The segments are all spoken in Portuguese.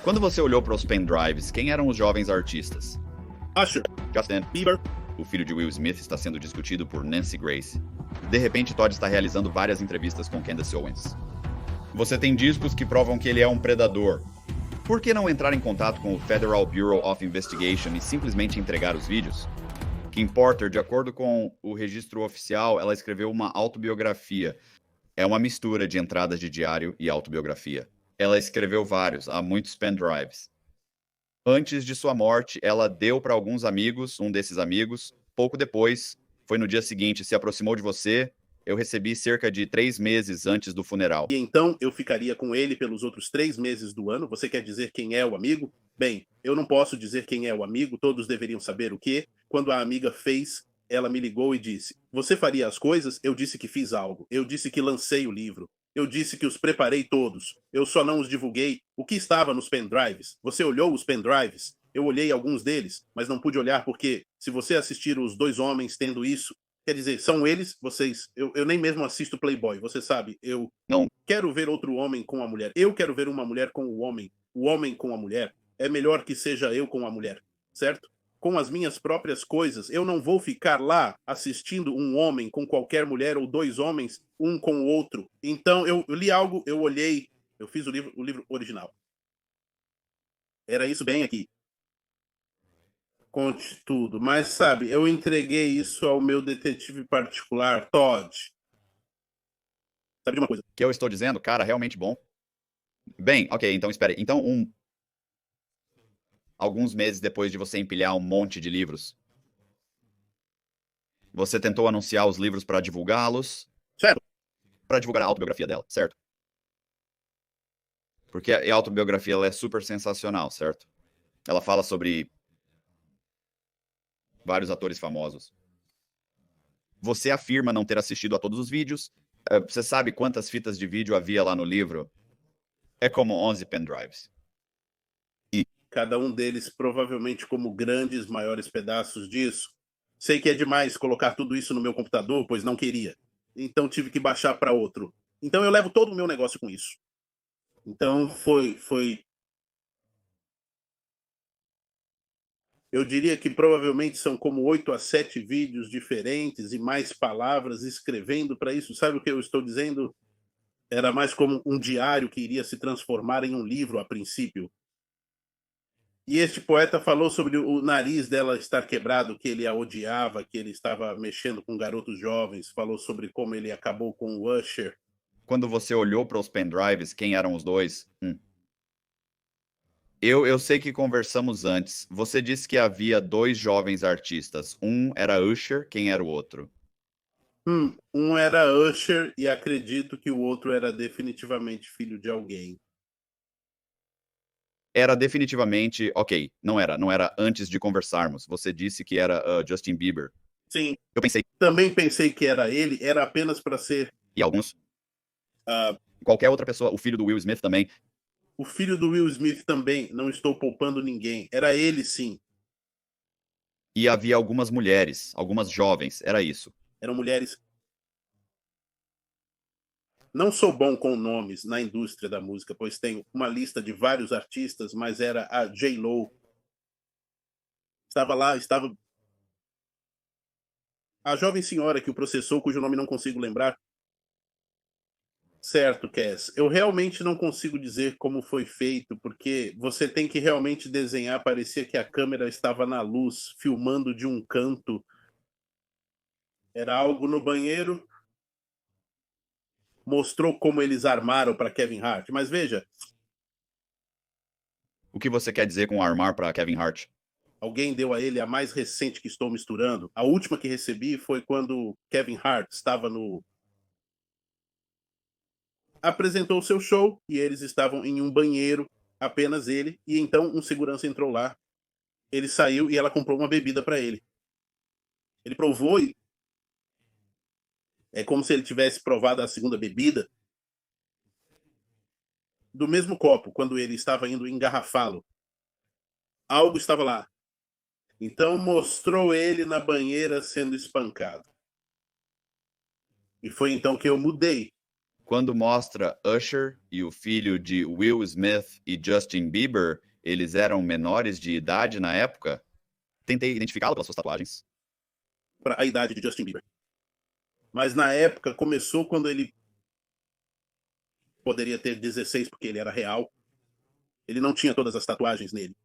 Quando você olhou para os pendrives, quem eram os jovens artistas? Usher, Justin Bieber. O filho de Will Smith está sendo discutido por Nancy Grace. De repente, Todd está realizando várias entrevistas com Candace Owens. Você tem discos que provam que ele é um predador. Por que não entrar em contato com o Federal Bureau of Investigation e simplesmente entregar os vídeos? Kim Porter, de acordo com o registro oficial, ela escreveu uma autobiografia. É uma mistura de entradas de diário e autobiografia. Ela escreveu vários, há muitos pendrives. Antes de sua morte, ela deu para alguns amigos, um desses amigos. Pouco depois, foi no dia seguinte, se aproximou de você. Eu recebi cerca de 3 meses antes do funeral. E então eu ficaria com ele pelos outros 3 meses do ano. Você quer dizer quem é o amigo? Bem, eu não posso dizer quem é o amigo, todos deveriam saber o quê. Quando a amiga fez, ela me ligou e disse: "Você faria as coisas?" Eu disse que fiz algo. Eu disse que lancei o livro. Eu disse que os preparei todos. Eu só não os divulguei. O que estava nos pendrives? Você olhou os pendrives? Eu olhei alguns deles, mas não pude olhar porque, se você assistir os dois homens tendo isso, quer dizer, são eles, vocês. Eu nem mesmo assisto Playboy, você sabe. Eu Não. quero ver outro homem com a mulher. Eu quero ver uma mulher com o homem com a mulher. É melhor que seja eu com a mulher, certo? Com as minhas próprias coisas, eu não vou ficar lá assistindo um homem com qualquer mulher ou dois homens, um com o outro. Então eu li algo, eu olhei, eu fiz o livro original. Era isso bem aqui. Conte tudo. Mas sabe, eu entreguei isso ao meu detetive particular, Todd. Sabe de uma coisa? O que eu estou dizendo, cara, realmente bom. Bem, ok, então espere. Então, alguns meses depois de você empilhar um monte de livros, você tentou anunciar os livros para divulgá-los? Certo. Para divulgar a autobiografia dela, certo? Porque a autobiografia ela é super sensacional, certo? Ela fala sobre vários atores famosos. Você afirma não ter assistido a todos os vídeos. Você sabe quantas fitas de vídeo havia lá no livro? É como 11 pendrives. Cada um deles provavelmente como grandes, maiores pedaços disso. Sei que é demais colocar tudo isso no meu computador, pois não queria. Então tive que baixar para outro. Então eu levo todo o meu negócio com isso. Então foi. Eu diria que provavelmente são como 8 a 7 vídeos diferentes e mais palavras escrevendo para isso. Sabe o que eu estou dizendo? Era mais como um diário que iria se transformar em um livro a princípio. E este poeta falou sobre o nariz dela estar quebrado, que ele a odiava, que ele estava mexendo com garotos jovens, falou sobre como ele acabou com o Usher. Quando você olhou para os pendrives, quem eram os dois? Eu sei que conversamos antes. Você disse que havia 2 jovens artistas. Um era Usher, quem era o outro? Um era Usher e acredito que o outro era definitivamente filho de alguém. Era definitivamente, ok, não era antes de conversarmos. Você disse que era Justin Bieber. Sim, Eu pensei, também pensei que era ele, era apenas para ser e alguns, ah, qualquer outra pessoa, o filho do Will Smith também. o filho do Will Smith também, não estou poupando ninguém. Era ele sim. E havia algumas mulheres, algumas jovens, era isso. Eram mulheres. Não sou bom com nomes na indústria da música, pois tenho uma lista de vários artistas, mas era a J-Lo. Estava lá, estava a jovem senhora que o processou, cujo nome não consigo lembrar. Certo, Cass. Eu realmente não consigo dizer como foi feito, porque você tem que realmente desenhar. Parecia que a câmera estava na luz, filmando de um canto. Era algo no banheiro. Mostrou como eles armaram para Kevin Hart. Mas veja, O que você quer dizer com armar para Kevin Hart? alguém deu a ele a mais recente que estou misturando. A última que recebi foi quando Kevin Hart estava no. Apresentou o seu show e eles estavam em um banheiro, apenas ele, e então um segurança entrou lá. Ele saiu e ela comprou uma bebida para ele. Ele provou e é como se ele tivesse provado a segunda bebida do mesmo copo, quando ele estava indo engarrafá-lo. Algo estava lá. Então mostrou ele na banheira sendo espancado. E foi então que eu mudei. quando mostra Usher e o filho de Will Smith e Justin Bieber, eles eram menores de idade na época? Tentei identificá-lo pelas suas tatuagens. Para a idade de Justin Bieber. Mas na época começou quando ele poderia ter 16, porque ele era real. Ele não tinha todas as tatuagens nele.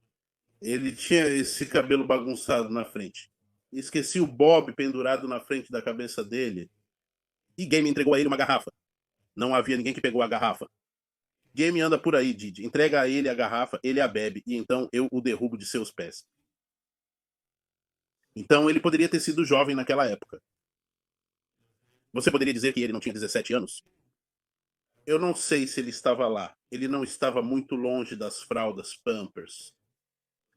Ele tinha esse cabelo bagunçado na frente. Esqueci o bob pendurado na frente da cabeça dele. E Game entregou a ele uma garrafa. Não havia ninguém que pegou a garrafa. Game anda por aí, Didi. Entrega a ele a garrafa, ele a bebe, e então eu o derrubo de seus pés. Então ele poderia ter sido jovem naquela época. Você poderia dizer que ele não tinha 17 anos? Eu não sei se ele estava lá. Ele não estava muito longe das fraldas Pampers.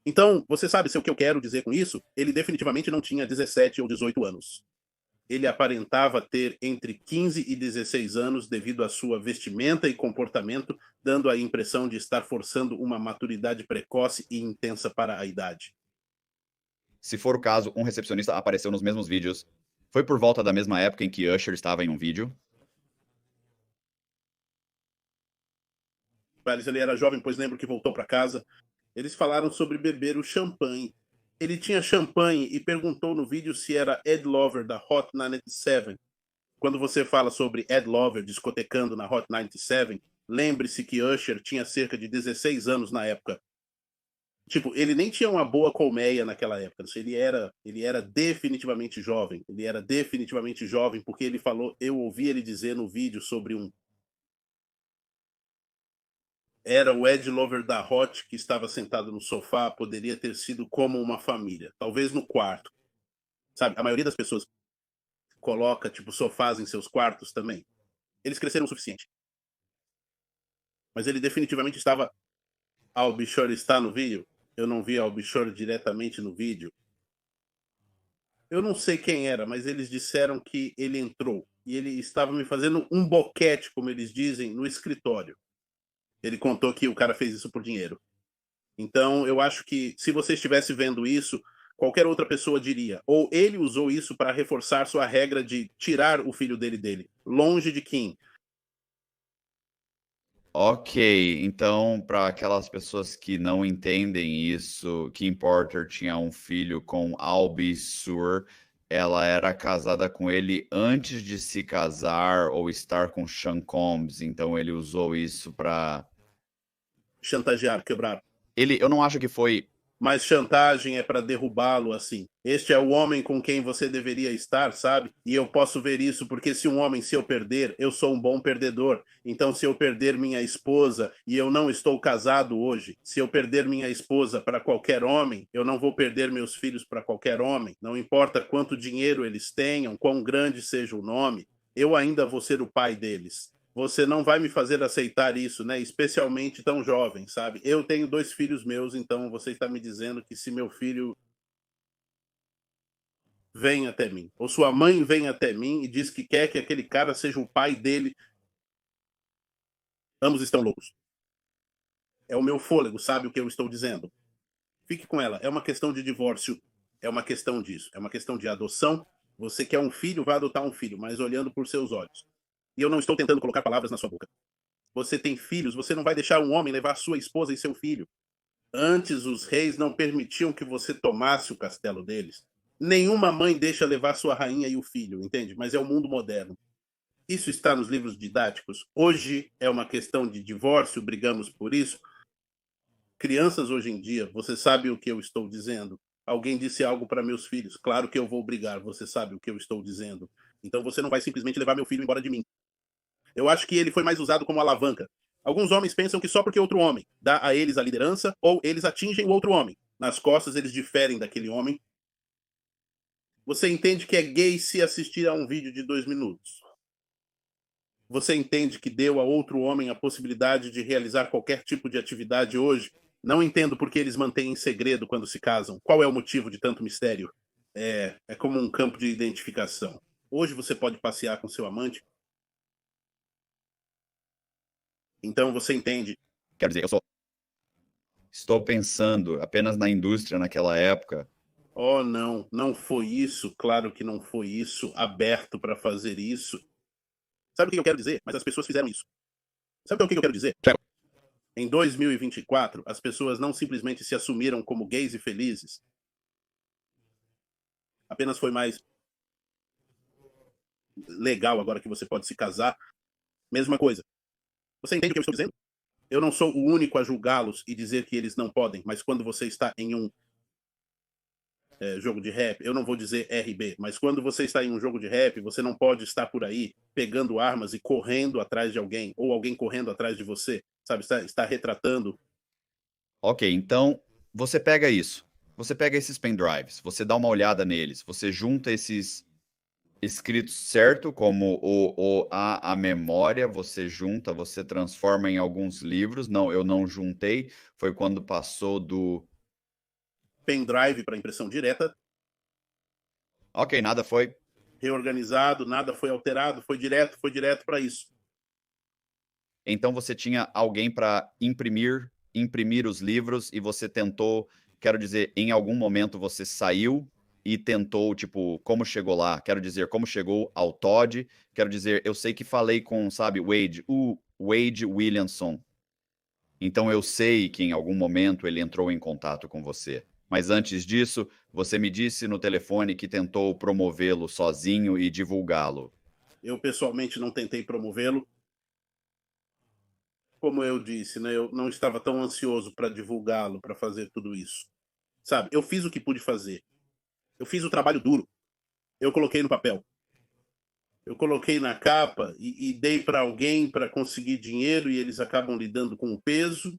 Então, você sabe se o que eu quero dizer com isso? Ele definitivamente não tinha 17 ou 18 anos. Ele aparentava ter entre 15 e 16 anos devido à sua vestimenta e comportamento, dando a impressão de estar forçando uma maturidade precoce e intensa para a idade. Se for o caso, um recepcionista apareceu nos mesmos vídeos. Foi por volta da mesma época em que Usher estava em um vídeo? Parece ele era jovem, pois lembro que voltou para casa. Eles falaram sobre beber o champanhe. Ele tinha champanhe e perguntou no vídeo se era Ed Lover da Hot 97. Quando você fala sobre Ed Lover discotecando na Hot 97, lembre-se que Usher tinha cerca de 16 anos na época. Tipo, ele nem tinha uma boa colmeia naquela época. Ele era definitivamente jovem. Ele era definitivamente jovem porque ele falou, eu ouvi ele dizer no vídeo sobre era o Ed Lover da Hot que estava sentado no sofá, poderia ter sido como uma família, talvez no quarto. Sabe, a maioria das pessoas coloca tipo sofás em seus quartos também. Eles cresceram o suficiente. Mas ele definitivamente estava. Al Bichor está no vídeo? Eu não vi Al Bichor diretamente no vídeo. Eu não sei quem era, mas eles disseram que ele entrou e ele estava me fazendo um boquete, como eles dizem, no escritório. Ele contou que o cara fez isso por dinheiro. Então, eu acho que se você estivesse vendo isso, qualquer outra pessoa diria. Ou ele usou isso para reforçar sua regra de tirar o filho dele, longe de Kim. Ok, então, para aquelas pessoas que não entendem isso, Kim Porter tinha um filho com Albie Sur, ela era casada com ele antes de se casar ou estar com Sean Combs, então ele usou isso para Chantagear, quebrar. eu não acho que foi. Mas chantagem é para derrubá-lo assim. Este é o homem com quem você deveria estar, sabe? E eu posso ver isso porque se eu perder, eu sou um bom perdedor. Então se eu perder minha esposa e eu não estou casado hoje, se eu perder minha esposa para qualquer homem, eu não vou perder meus filhos para qualquer homem. Não importa quanto dinheiro eles tenham, quão grande seja o nome, eu ainda vou ser o pai deles. Você não vai me fazer aceitar isso, né? Especialmente tão jovem, sabe? Eu tenho 2 filhos meus, então você está me dizendo que se meu filho vem até mim, ou sua mãe vem até mim e diz que quer que aquele cara seja o pai dele, ambos estão loucos. É o meu fôlego, sabe o que eu estou dizendo? Fique com ela. É uma questão de divórcio, é uma questão disso, é uma questão de adoção. Você quer um filho, vai adotar um filho, mas olhando por seus olhos. E eu não estou tentando colocar palavras na sua boca. Você tem filhos, você não vai deixar um homem levar sua esposa e seu filho. Antes, os reis não permitiam que você tomasse o castelo deles. Nenhuma mãe deixa levar sua rainha e o filho, entende? Mas é o mundo moderno. Isso está nos livros didáticos. Hoje é uma questão de divórcio, brigamos por isso. Crianças hoje em dia, você sabe o que eu estou dizendo? Alguém disse algo para meus filhos. Claro que eu vou brigar, você sabe o que eu estou dizendo. Então você não vai simplesmente levar meu filho embora de mim. Eu acho que ele foi mais usado como alavanca. Alguns homens pensam que só porque outro homem dá a eles a liderança, ou eles atingem o outro homem. Nas costas, eles diferem daquele homem. Você entende que é gay se assistir a um vídeo de 2 minutos. Você entende que deu a outro homem a possibilidade de realizar qualquer tipo de atividade hoje. Não entendo por que eles mantêm em segredo quando se casam. Qual é o motivo de tanto mistério? É como um campo de identificação. Hoje você pode passear com seu amante. Então você entende. Quer dizer, estou pensando apenas na indústria naquela época. Oh, não, não foi isso. Claro que não foi isso. Aberto para fazer isso. Sabe o que eu quero dizer? Mas as pessoas fizeram isso. Sabe o que eu quero dizer? Em 2024, as pessoas não simplesmente se assumiram como gays e felizes. Apenas foi mais legal agora que você pode se casar. Mesma coisa. Você entende o que eu estou dizendo? Eu não sou o único a julgá-los e dizer que eles não podem, mas quando você está em um jogo de rap, eu não vou dizer RB, mas quando você está em um jogo de rap, você não pode estar por aí pegando armas e correndo atrás de alguém, ou alguém correndo atrás de você, sabe? Está retratando. Ok, então você pega isso. Você pega esses pendrives, você dá uma olhada neles, você junta esses escritos certo, como a memória, você junta, você transforma em alguns livros. Não, eu não juntei, foi quando passou do... Pendrive para impressão direta, Ok, nada foi... reorganizado, nada foi alterado, foi direto para isso. Então você tinha alguém para imprimir os livros e você tentou, quero dizer, em algum momento você saiu e tentou, tipo, como chegou lá? Quero dizer, como chegou ao Todd? Quero dizer, eu sei que falei com, sabe, Wade, o Wade Williamson. Então eu sei que em algum momento ele entrou em contato com você. Mas antes disso, você me disse no telefone que tentou promovê-lo sozinho e divulgá-lo. Eu pessoalmente não tentei promovê-lo. Como eu disse, né, eu não estava tão ansioso para divulgá-lo, para fazer tudo isso. Sabe, eu fiz o que pude fazer. Eu fiz o trabalho duro. Eu coloquei no papel. Eu coloquei na capa e dei para alguém para conseguir dinheiro e eles acabam lidando com o peso.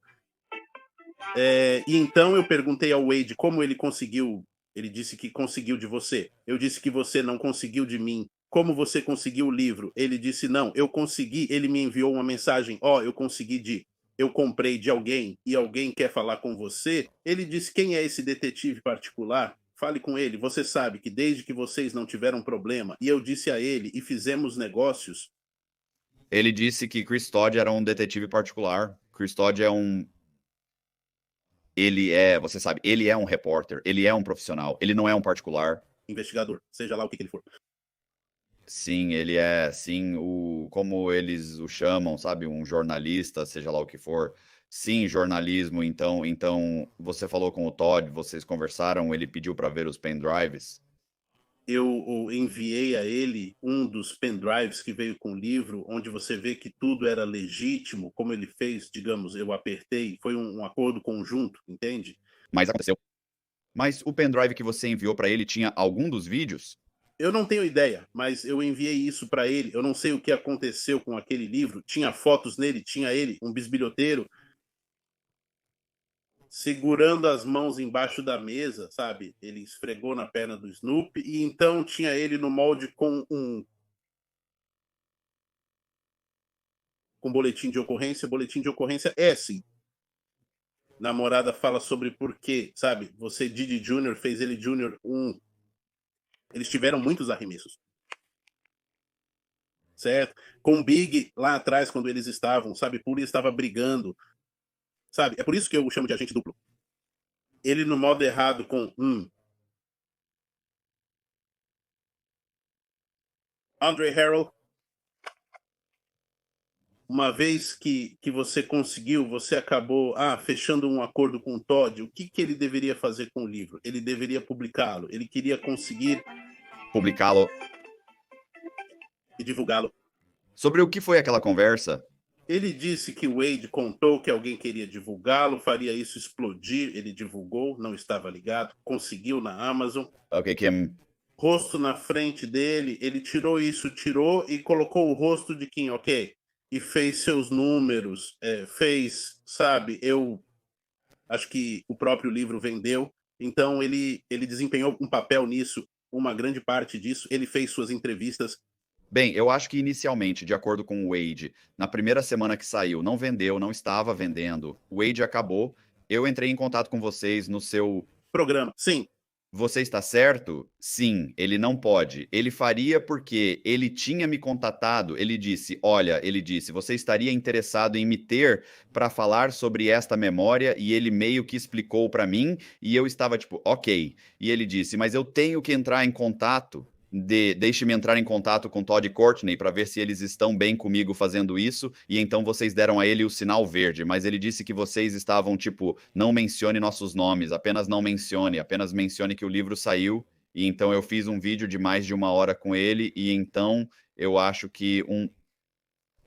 E então eu perguntei ao Wade como ele conseguiu. Ele disse que conseguiu de você. Eu disse que você não conseguiu de mim. Como você conseguiu o livro? Ele disse não, eu consegui. Ele me enviou uma mensagem. Eu consegui eu comprei de alguém e alguém quer falar com você. Ele disse quem é esse detetive particular? Fale com ele. Você sabe que desde que vocês não tiveram problema e eu disse a ele e fizemos negócios. Ele disse que Chris Todd era um detetive particular. Chris Todd é um... Ele é, você sabe, ele é um repórter, ele é um profissional, ele não é um particular. Investigador, seja lá o que ele for. Sim, ele é, sim, como eles o chamam, sabe, um jornalista, seja lá o que for. Sim, jornalismo. Então você falou com o Todd, vocês conversaram, ele pediu para ver os pendrives. Eu enviei a ele um dos pendrives que veio com o livro, onde você vê que tudo era legítimo, como ele fez, digamos, eu apertei, foi um acordo conjunto, entende? Mas aconteceu. Mas o pendrive que você enviou para ele tinha algum dos vídeos? Eu não tenho ideia, mas eu enviei isso para ele. Eu não sei o que aconteceu com aquele livro. Tinha fotos nele, tinha ele, um bisbilhoteiro, segurando as mãos embaixo da mesa, sabe? Ele esfregou na perna do Snoopy e então tinha ele no molde com boletim de ocorrência. Boletim de ocorrência é sim. Namorada fala sobre por quê, sabe? Você, Didi Jr., fez ele Júnior 1. Eles tiveram muitos arremessos. Certo? Com o Big lá atrás, quando eles estavam, sabe? Puri estava brigando. Sabe? É por isso que eu o chamo de agente duplo. Ele no modo errado com Andre Harrell. Uma vez que você conseguiu, você acabou fechando um acordo com o Todd, o que ele deveria fazer com o livro? Ele deveria publicá-lo. Ele queria conseguir Publicá-lo. e divulgá-lo. Sobre o que foi aquela conversa? Ele disse que o Wade contou que alguém queria divulgá-lo, faria isso explodir. Ele divulgou, não estava ligado, conseguiu na Amazon. Ok, Kim. Rosto na frente dele, ele tirou e colocou o rosto de Kim, ok? E fez seus números, fez, sabe? Eu acho que o próprio livro vendeu, então ele desempenhou um papel nisso, uma grande parte disso. Ele fez suas entrevistas. Bem, eu acho que inicialmente, de acordo com o Wade, na primeira semana que saiu, não vendeu, não estava vendendo. O Wade acabou. Eu entrei em contato com vocês no seu Programa, sim. Você está certo? Sim, ele não pode. Ele faria porque ele tinha me contatado. Ele disse: Olha, ele disse, você estaria interessado em me ter para falar sobre esta memória? E ele meio que explicou para mim. E eu estava tipo, ok. E ele disse: Mas eu tenho que entrar em contato. deixe-me entrar em contato com Todd e Courtney para ver se eles estão bem comigo fazendo isso, e então vocês deram a ele o sinal verde, mas ele disse que vocês estavam tipo, não mencione nossos nomes, apenas mencione que o livro saiu, e então eu fiz um vídeo de mais de 1 hora com ele, e então eu acho que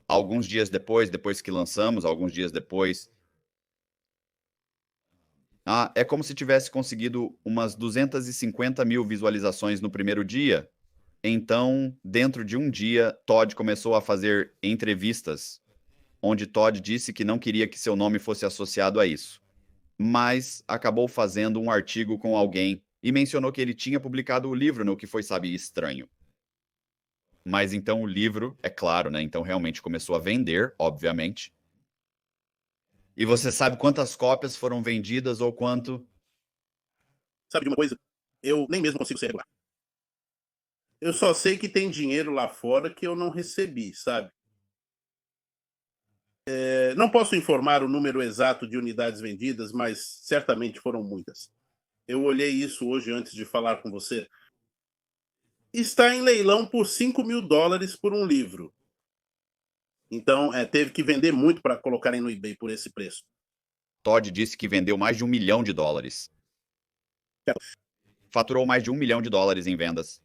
alguns dias depois que lançamos, alguns dias depois, é como se tivesse conseguido umas 250 mil visualizações no primeiro dia. Então, dentro de um dia, Todd começou a fazer entrevistas, onde Todd disse que não queria que seu nome fosse associado a isso, mas acabou fazendo um artigo com alguém e mencionou que ele tinha publicado o livro, no que foi, sabe, estranho. Mas então o livro, é claro, né? Então realmente começou a vender, obviamente. E você sabe quantas cópias foram vendidas ou quanto? Sabe de uma coisa? Eu nem mesmo consigo ser regular. Eu só sei que tem dinheiro lá fora que eu não recebi, sabe? Não posso informar o número exato de unidades vendidas, mas certamente foram muitas. Eu olhei isso hoje antes de falar com você. Está em leilão por $5.000 por um livro. Então, teve que vender muito para colocarem no eBay por esse preço. Todd disse que vendeu mais de $1 milhão. Faturou mais de $1 milhão em vendas.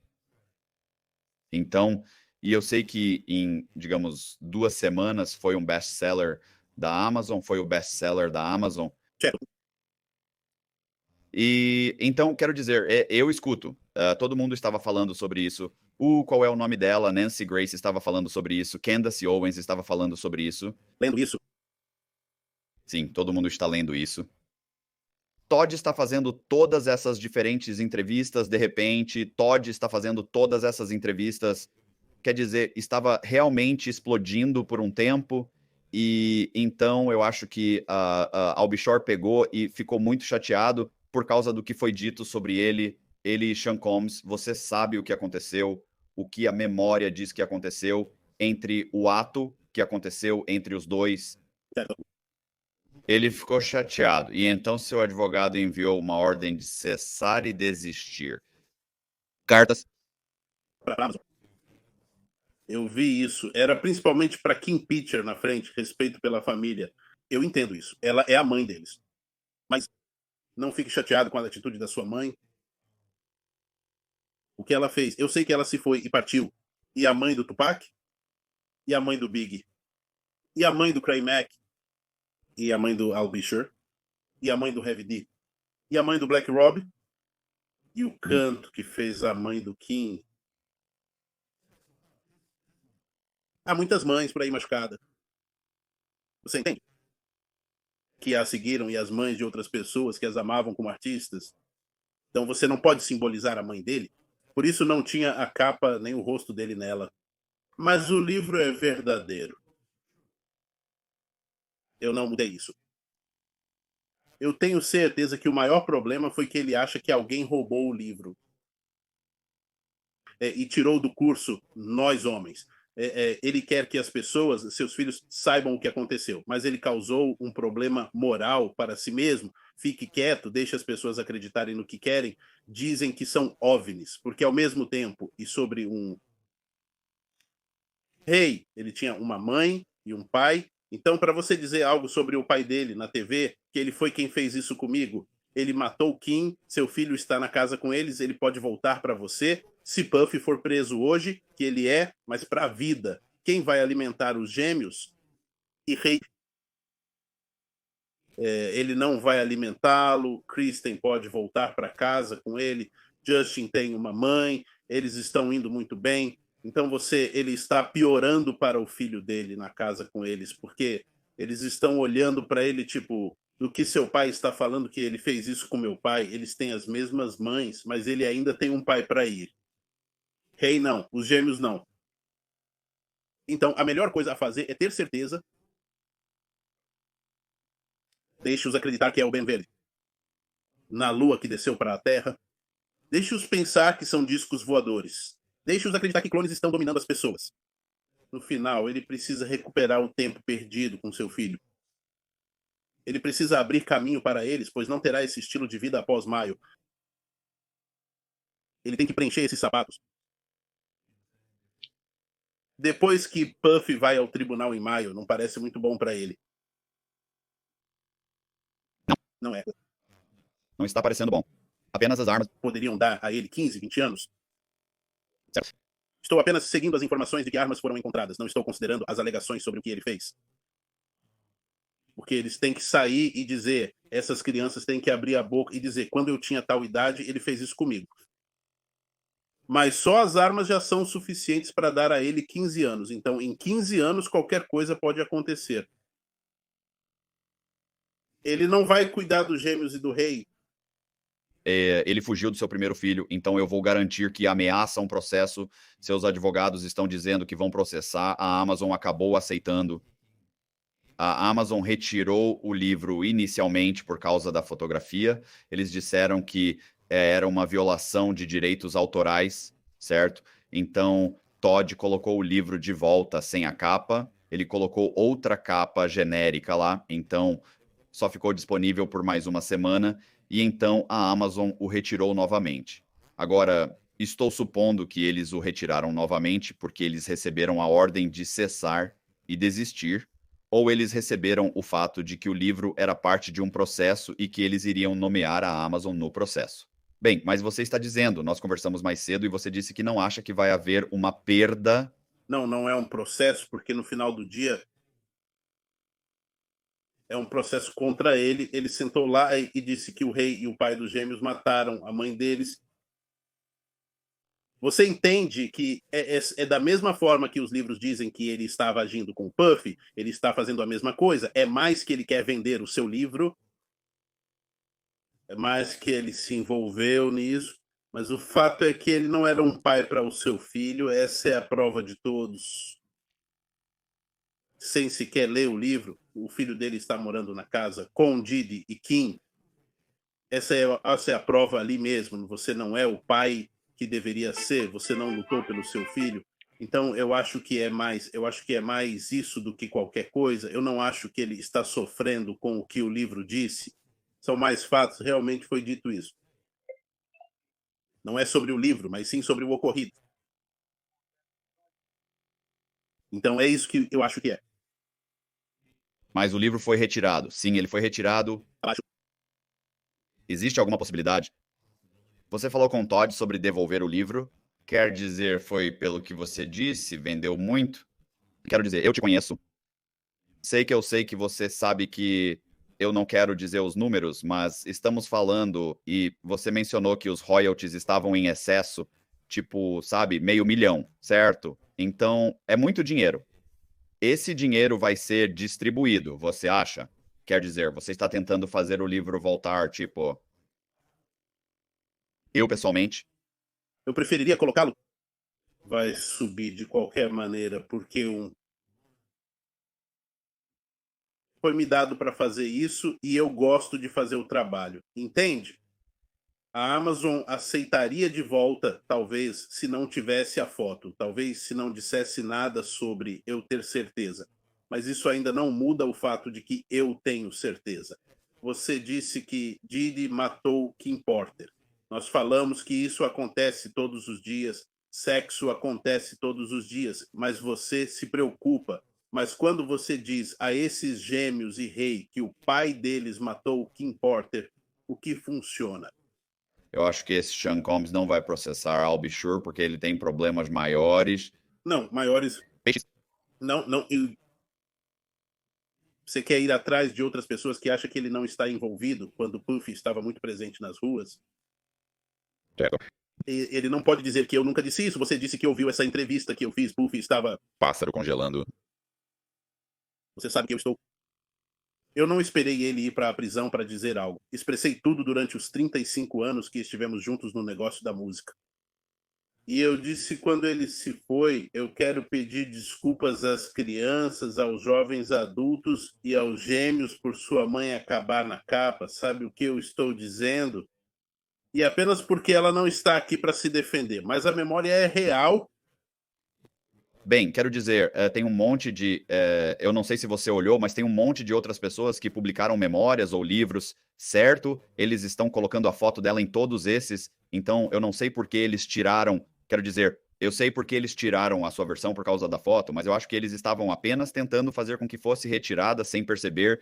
Então, e eu sei que em, digamos, 2 semanas foi um best-seller da Amazon, foi o best-seller da Amazon. Certo. E então, quero dizer, eu escuto, todo mundo estava falando sobre isso. Qual é o nome dela? Nancy Grace estava falando sobre isso. Candace Owens estava falando sobre isso. Lendo isso. Sim, todo mundo está lendo isso. Todd está fazendo todas essas diferentes entrevistas, de repente, Todd está fazendo todas essas entrevistas, quer dizer, estava realmente explodindo por um tempo, e então eu acho que a Albishore pegou e ficou muito chateado por causa do que foi dito sobre ele e Sean Combs. Você sabe o que aconteceu, o que a memória diz que aconteceu entre o ato que aconteceu entre os dois. Certo. Ele ficou chateado, e então seu advogado enviou uma ordem de cessar e desistir. Cartas. Para Amazon. Eu vi isso. Era principalmente para Kim Pitcher na frente, respeito pela família. Eu entendo isso. Ela é a mãe deles. Mas não fique chateado com a atitude da sua mãe. O que ela fez? Eu sei que ela se foi e partiu. E a mãe do Tupac? E a mãe do Big? E a mãe do Craig Mack? E a mãe do Al Bisher? E a mãe do Heavy D? E a mãe do Black Rob? E o canto que fez a mãe do Kim? Há muitas mães por aí machucadas. Você entende? Que a seguiram e as mães de outras pessoas que as amavam como artistas. Então você não pode simbolizar a mãe dele. Por isso não tinha a capa nem o rosto dele nela. Mas o livro é verdadeiro. Eu não mudei isso. Eu tenho certeza que o maior problema foi que ele acha que alguém roubou o livro. E tirou do curso Nós Homens. Ele quer que as pessoas, seus filhos, saibam o que aconteceu, mas ele causou um problema moral para si mesmo. Fique quieto, deixe as pessoas acreditarem no que querem. Dizem que são OVNIs, porque ao mesmo tempo, e sobre um rei, ele tinha uma mãe e um pai. Então, para você dizer algo sobre o pai dele na TV, que ele foi quem fez isso comigo, ele matou Kim, seu filho está na casa com eles, ele pode voltar para você. Se Puff for preso hoje, que ele é, mas para a vida, quem vai alimentar os gêmeos? E Rei, ele não vai alimentá-lo. Kristen pode voltar para casa com ele. Justin tem uma mãe, eles estão indo muito bem. Então ele está piorando para o filho dele na casa com eles, porque eles estão olhando para ele tipo, do que seu pai está falando que ele fez isso com meu pai, eles têm as mesmas mães, mas ele ainda tem um pai para ir. Rei não, os gêmeos não. Então a melhor coisa a fazer é ter certeza. Deixe-os acreditar que é o Ben Verde. Na lua que desceu para a Terra. Deixe-os pensar que são discos voadores. Deixe-os acreditar que clones estão dominando as pessoas. No final, ele precisa recuperar o tempo perdido com seu filho. Ele precisa abrir caminho para eles, pois não terá esse estilo de vida após maio. Ele tem que preencher esses sapatos. Depois que Puff vai ao tribunal em maio, não parece muito bom para ele. Não é. Não está parecendo bom. Apenas as armas. Poderiam dar a ele 15, 20 anos? Certo. Estou apenas seguindo as informações de que armas foram encontradas. Não estou considerando as alegações sobre o que ele fez. Porque eles têm que sair e dizer, essas crianças têm que abrir a boca e dizer, quando eu tinha tal idade, ele fez isso comigo. Mas só as armas já são suficientes para dar a ele 15 anos. Então, em 15 anos, qualquer coisa pode acontecer. Ele não vai cuidar dos gêmeos e do rei. Ele fugiu do seu primeiro filho, então eu vou garantir que ameaça um processo. Seus advogados estão dizendo que vão processar. A Amazon acabou aceitando. A Amazon retirou o livro inicialmente por causa da fotografia. Eles disseram que era uma violação de direitos autorais, certo? Então, Todd colocou o livro de volta sem a capa. Ele colocou outra capa genérica lá. Então, só ficou disponível por mais uma semana. E então, a Amazon o retirou novamente. Agora, estou supondo que eles o retiraram novamente porque eles receberam a ordem de cessar e desistir, ou eles receberam o fato de que o livro era parte de um processo e que eles iriam nomear a Amazon no processo. Bem, mas você está dizendo, nós conversamos mais cedo e você disse que não acha que vai haver uma perda. Não, não é um processo, porque no final do dia é um processo contra ele. Ele sentou lá e disse que o rei e o pai dos gêmeos mataram a mãe deles. Você entende que é da mesma forma que os livros dizem que ele estava agindo com o Puff, ele está fazendo a mesma coisa. É mais que ele quer vender o seu livro, é mais que ele se envolveu nisso, mas o fato é que ele não era um pai para o seu filho. Essa é a prova de todos. Sem sequer ler o livro, o filho dele está morando na casa com Didi e Kim. Essa é a prova ali mesmo. Você não é o pai que deveria ser, você não lutou pelo seu filho. Então eu acho que é mais isso do que qualquer coisa. Eu não acho que ele está sofrendo com o que o livro disse. São mais fatos, realmente foi dito isso. Não é sobre o livro, mas sim sobre o ocorrido. Então é isso que eu acho que é. Mas o livro foi retirado. Sim, ele foi retirado. Existe alguma possibilidade? Você falou com o Todd sobre devolver o livro. Quer dizer, foi pelo que você disse, vendeu muito? Quero dizer, eu te conheço. Sei que você sabe que eu não quero dizer os números, mas estamos falando, e você mencionou que os royalties estavam em excesso, tipo, sabe, 500.000, certo? Então, é muito dinheiro. Esse dinheiro vai ser distribuído, você acha? Quer dizer, você está tentando fazer o livro voltar, tipo. Eu, pessoalmente, Eu preferiria colocá-lo. Vai subir de qualquer maneira, porque foi me dado para fazer isso e eu gosto de fazer o trabalho. Entende? A Amazon aceitaria de volta, talvez, se não tivesse a foto, talvez se não dissesse nada sobre eu ter certeza. Mas isso ainda não muda o fato de que eu tenho certeza. Você disse que Didi matou Kim Porter. Nós falamos que isso acontece todos os dias, sexo acontece todos os dias, mas você se preocupa. Mas quando você diz a esses gêmeos e rei que o pai deles matou Kim Porter, o que funciona? eu acho que esse Sean Combs não vai processar Albishur porque ele tem problemas maiores. Não, maiores. Não, não. Você quer ir atrás de outras pessoas que acham que ele não está envolvido quando Puff estava muito presente nas ruas? Ele não pode dizer que eu nunca disse isso. Você disse que ouviu essa entrevista que eu fiz. Puff estava. Pássaro congelando. Você sabe que eu estou. Eu não esperei ele ir para a prisão para dizer algo. Expressei tudo durante os 35 anos que estivemos juntos no negócio da música. E eu disse quando ele se foi, eu quero pedir desculpas às crianças, aos jovens adultos e aos gêmeos por sua mãe acabar na capa. Sabe o que eu estou dizendo? E apenas porque ela não está aqui para se defender. Mas a memória é real. Bem, quero dizer, tem um monte de. Eu não sei se você olhou, mas tem um monte de outras pessoas que publicaram memórias ou livros, certo? Eles estão colocando a foto dela em todos esses. Então, eu não sei por que eles tiraram. Quero dizer, Eu sei porque eles tiraram a sua versão por causa da foto, mas eu acho que eles estavam apenas tentando fazer com que fosse retirada sem perceber.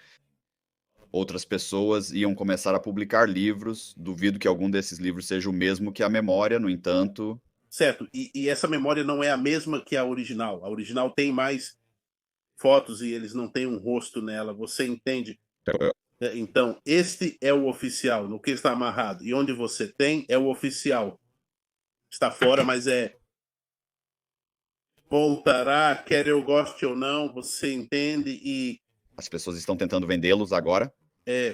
Outras pessoas iam começar a publicar livros. Duvido que algum desses livros seja o mesmo que a memória, no entanto. Certo, e essa memória não é a mesma que a original. A original tem mais fotos e eles não têm um rosto nela, você entende? Então, este é o oficial, no que está amarrado. E onde você tem é o oficial. Está fora, mas voltará, quer eu goste ou não, você entende? E As pessoas estão tentando vendê-los agora.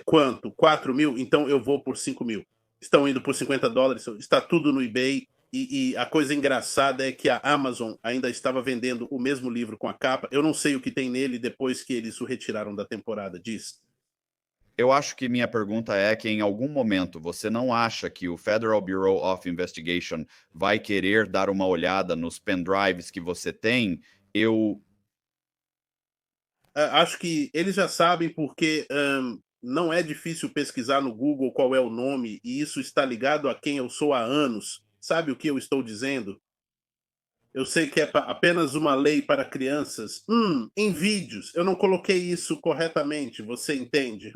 quanto? 4 mil? Então eu vou por 5 mil. Estão indo por $50, está tudo no eBay. E a coisa engraçada é que a Amazon ainda estava vendendo o mesmo livro com a capa. Eu não sei o que tem nele depois que eles o retiraram da temporada, diz. Eu acho que minha pergunta é que em algum momento você não acha que o Federal Bureau of Investigation vai querer dar uma olhada nos pendrives que você tem? Acho que eles já sabem porque não é difícil pesquisar no Google qual é o nome, e isso está ligado a quem eu sou há anos. Sabe o que eu estou dizendo? Eu sei que é apenas uma lei para crianças. Em vídeos. Eu não coloquei isso corretamente, você entende?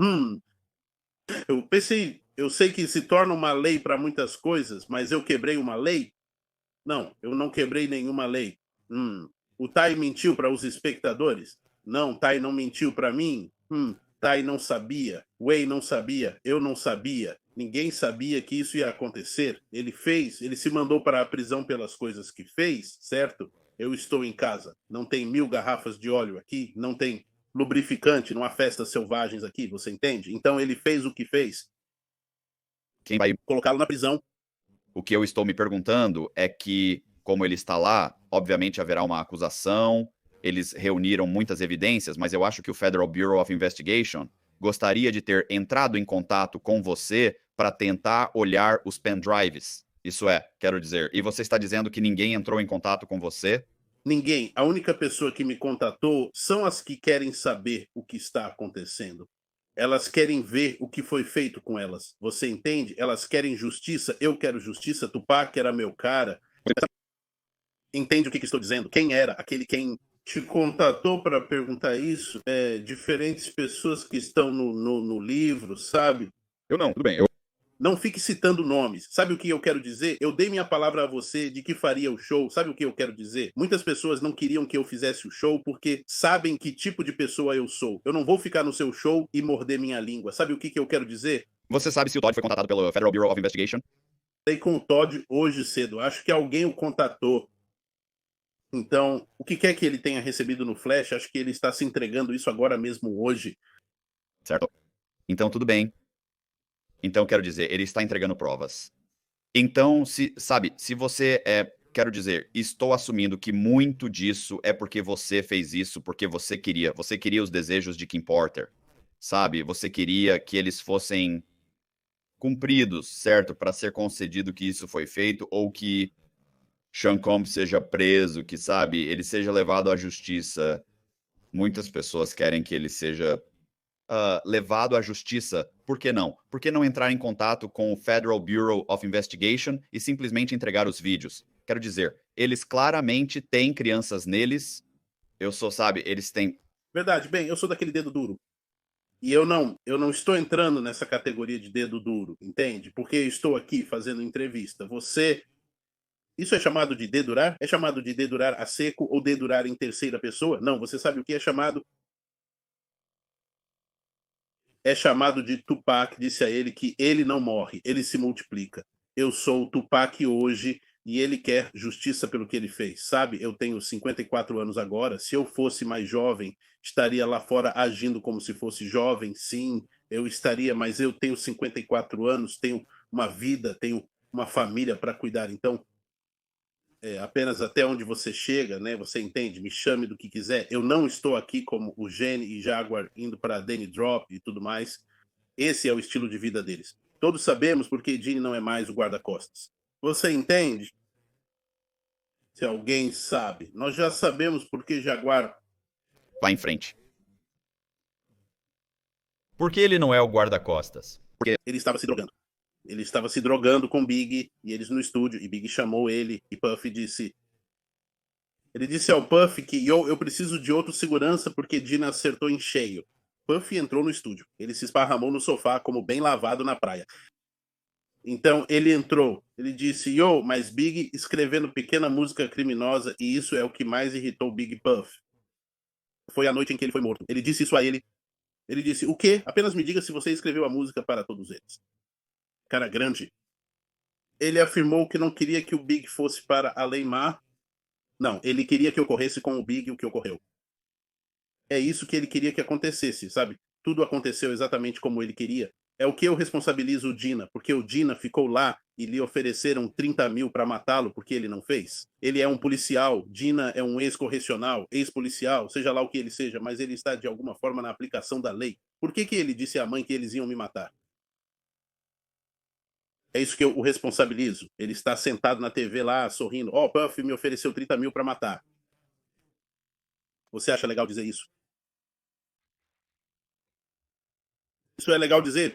Eu pensei, eu sei que se torna uma lei para muitas coisas, mas eu quebrei uma lei? Não, eu não quebrei nenhuma lei. O Tai mentiu para os espectadores? Não, Tai não mentiu para mim. Tai não sabia, Wei não sabia, eu não sabia. Ninguém sabia que isso ia acontecer. Ele fez, ele se mandou para a prisão pelas coisas que fez, certo? Eu estou em casa. Não tem 1000 garrafas de óleo aqui, não tem lubrificante, não há festas selvagens aqui, você entende? Então ele fez o que fez. Quem vai colocá-lo na prisão. O que eu estou me perguntando é que, como ele está lá, obviamente haverá uma acusação, eles reuniram muitas evidências, mas eu acho que o Federal Bureau of Investigation gostaria de ter entrado em contato com você para tentar olhar os pendrives. Isso é, quero dizer. E você está dizendo que ninguém entrou em contato com você? Ninguém. A única pessoa que me contatou são as que querem saber o que está acontecendo. Elas querem ver o que foi feito com elas. Você entende? Elas querem justiça. Eu quero justiça. Tupac era meu cara. Entende o que estou dizendo? Quem era aquele quem te contatou para perguntar isso? Diferentes pessoas que estão no livro, sabe? Eu não, tudo bem. Não fique citando nomes. Sabe o que eu quero dizer? Eu dei minha palavra a você de que faria o show. Sabe o que eu quero dizer? Muitas pessoas não queriam que eu fizesse o show porque sabem que tipo de pessoa eu sou. Eu não vou ficar no seu show e morder minha língua. Sabe o que eu quero dizer? Você sabe se o Todd foi contatado pelo Federal Bureau of Investigation? Falei com o Todd hoje cedo. Acho que alguém o contatou. Então, o que quer que ele tenha recebido no Flash, acho que ele está se entregando isso agora mesmo hoje. Certo. Então, tudo bem. Então, quero dizer, ele está entregando provas. Então, se você quero dizer, estou assumindo que muito disso é porque você fez isso, porque você queria os desejos de Kim Porter, sabe? Você queria que eles fossem cumpridos, certo? Para ser concedido que isso foi feito, ou que Sean Combs seja preso, que, sabe, ele seja levado à justiça. Muitas pessoas querem que ele seja levado à justiça. Por que não? Por que não entrar em contato com o Federal Bureau of Investigation e simplesmente entregar os vídeos? Quero dizer, eles claramente têm crianças neles. Eles têm. Verdade. Bem, eu sou daquele dedo duro. E eu não estou entrando nessa categoria de dedo duro, entende? Porque eu estou aqui fazendo entrevista. Isso é chamado de dedurar? É chamado de dedurar a seco ou dedurar em terceira pessoa? Não, você sabe o que é chamado? É chamado de Tupac. Disse a ele que ele não morre, ele se multiplica. Eu sou o Tupac hoje e ele quer justiça pelo que ele fez. Sabe, eu tenho 54 anos agora. Se eu fosse mais jovem, estaria lá fora agindo como se fosse jovem. Sim, eu estaria, mas eu tenho 54 anos, tenho uma vida, tenho uma família para cuidar. Então, apenas até onde você chega, né? Você entende? Me chame do que quiser. Eu não estou aqui como o Gene e Jaguar indo para Danny Drop e tudo mais. Esse é o estilo de vida deles. Todos sabemos porque Gene não é mais o guarda-costas. Você entende? Se alguém sabe. Nós já sabemos porque Jaguar... Vá em frente. Por que ele não é o guarda-costas? Porque ele estava se drogando. Ele estava se drogando com Big e eles no estúdio. E Big chamou ele e Puff disse... Ele disse ao Puff que eu preciso de outro segurança porque Dina acertou em cheio. Puff entrou no estúdio. Ele se esparramou no sofá como bem lavado na praia. Então ele entrou. Ele disse, mas Big escrevendo pequena música criminosa e isso é o que mais irritou Big Puff. Foi a noite em que ele foi morto. Ele disse isso a ele. Ele disse, o quê? Apenas me diga se você escreveu a música para todos eles. Cara grande. Ele afirmou que não queria que o Big fosse para Além-Mar. Não, ele queria que ocorresse com o Big o que ocorreu. É isso que ele queria que acontecesse, sabe? Tudo aconteceu exatamente como ele queria. É o que eu responsabilizo o Dina, porque o Dina ficou lá e lhe ofereceram 30 mil para matá-lo porque ele não fez. Ele é um policial, Dina é um ex-correcional, ex-policial, seja lá o que ele seja, mas ele está de alguma forma na aplicação da lei. Por que ele disse à mãe que eles iam me matar? É isso que eu o responsabilizo. Ele está sentado na TV lá, sorrindo. Puff me ofereceu 30 mil para matar. Você acha legal dizer isso? Isso é legal dizer?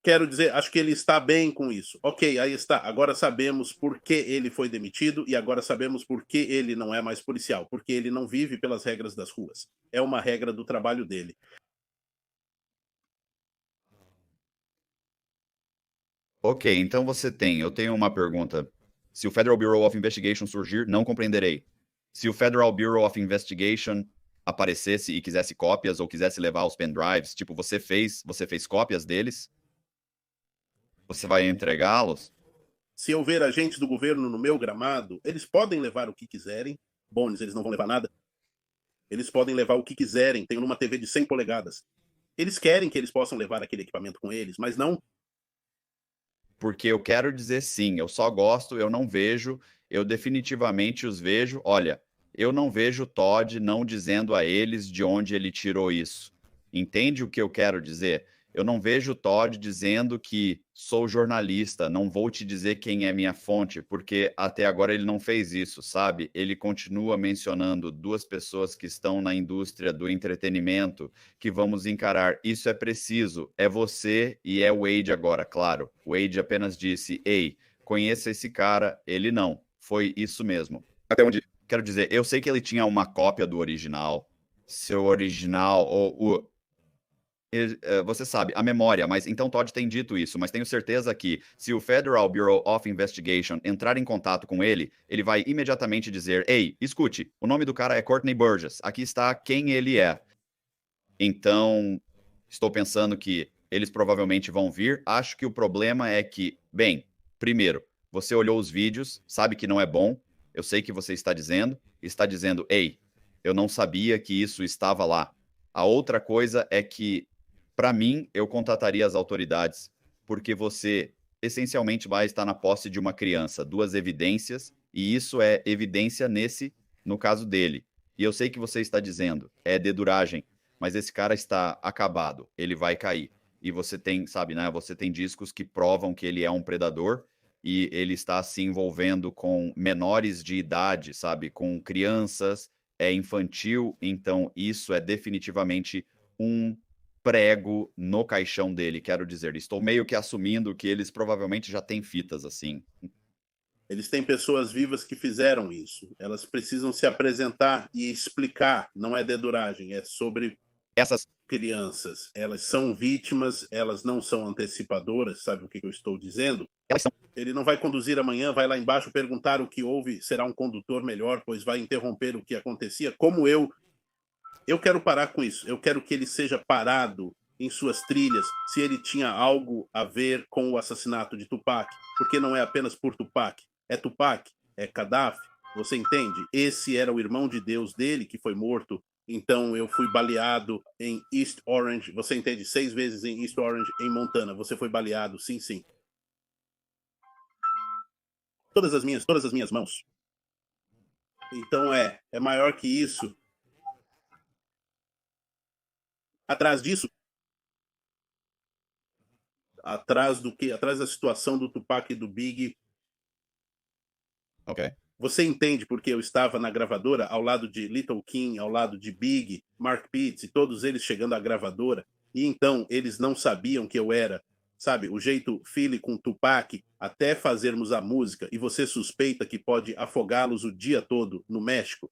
Quero dizer, acho que ele está bem com isso. Ok, aí está. Agora sabemos por que ele foi demitido e agora sabemos por que ele não é mais policial. Porque ele não vive pelas regras das ruas. É uma regra do trabalho dele. Ok, então eu tenho uma pergunta. Se o Federal Bureau of Investigation surgir, não compreenderei. Se o Federal Bureau of Investigation aparecesse e quisesse cópias ou quisesse levar os pendrives, tipo, você fez cópias deles? Você vai entregá-los? Se eu ver agentes do governo no meu gramado, eles podem levar o que quiserem. Bones, eles não vão levar nada. Eles podem levar o que quiserem. Tenho numa TV de 100 polegadas. Eles querem que eles possam levar aquele equipamento com eles, mas não. Porque eu quero dizer sim, eu só gosto, eu não vejo, eu definitivamente os vejo. Olha, eu não vejo Todd não dizendo a eles de onde ele tirou isso. Entende o que eu quero dizer? Eu não vejo Todd dizendo que sou jornalista, não vou te dizer quem é minha fonte, porque até agora ele não fez isso, sabe? Ele continua mencionando duas pessoas que estão na indústria do entretenimento que vamos encarar. Isso é preciso. É você e é o Wade agora, claro. O Wade apenas disse: ei, conheça esse cara. Ele não. Foi isso mesmo. Até onde? Quero dizer, eu sei que ele tinha uma cópia do original. Seu original, você sabe, a memória, mas então Todd tem dito isso, mas tenho certeza que se o Federal Bureau of Investigation entrar em contato com ele, ele vai imediatamente dizer: ei, escute, o nome do cara é Courtney Burgess, aqui está quem ele é. Então, estou pensando que eles provavelmente vão vir. Acho que o problema é que, bem, primeiro, você olhou os vídeos, sabe que não é bom, eu sei que você está dizendo, ei, eu não sabia que isso estava lá. A outra coisa é que, para mim, eu contataria as autoridades, porque você essencialmente vai estar na posse de uma criança, duas evidências, e isso é evidência no caso dele. E eu sei que você está dizendo, é deduragem, mas esse cara está acabado, ele vai cair. E você tem, sabe, né? Você tem discos que provam que ele é um predador e ele está se envolvendo com menores de idade, sabe? Com crianças, é infantil, então isso é definitivamente um prego no caixão dele, quero dizer. Estou meio que assumindo que eles provavelmente já têm fitas assim. Eles têm pessoas vivas que fizeram isso. Elas precisam se apresentar e explicar. Não é deduragem, é sobre Essas crianças. Elas são vítimas, elas não são antecipadoras, sabe o que eu estou dizendo? elas são Ele não vai conduzir amanhã, vai lá embaixo perguntar o que houve, será um condutor melhor, pois vai interromper o que acontecia. Como eu quero parar com isso. Eu quero que ele seja parado em suas trilhas se ele tinha algo a ver com o assassinato de Tupac, porque não é apenas por Tupac, é Tupac, é Gaddafi, você entende? Esse era o irmão de Deus dele que foi morto. Então eu fui baleado em East Orange, você entende? 6 vezes em East Orange, em Montana. Você foi baleado, sim, sim. Todas as minhas mãos. Então é maior que isso. Atrás disso, atrás do que? Atrás da situação do Tupac e do Big. ok. Você entende porque eu estava na gravadora ao lado de Little Kim, ao lado de Big, Mark Pitts e todos eles chegando à gravadora. E então eles não sabiam que eu era sabe, o jeito Philly com Tupac, até fazermos a música, e você suspeita que pode afogá-los o dia todo no México?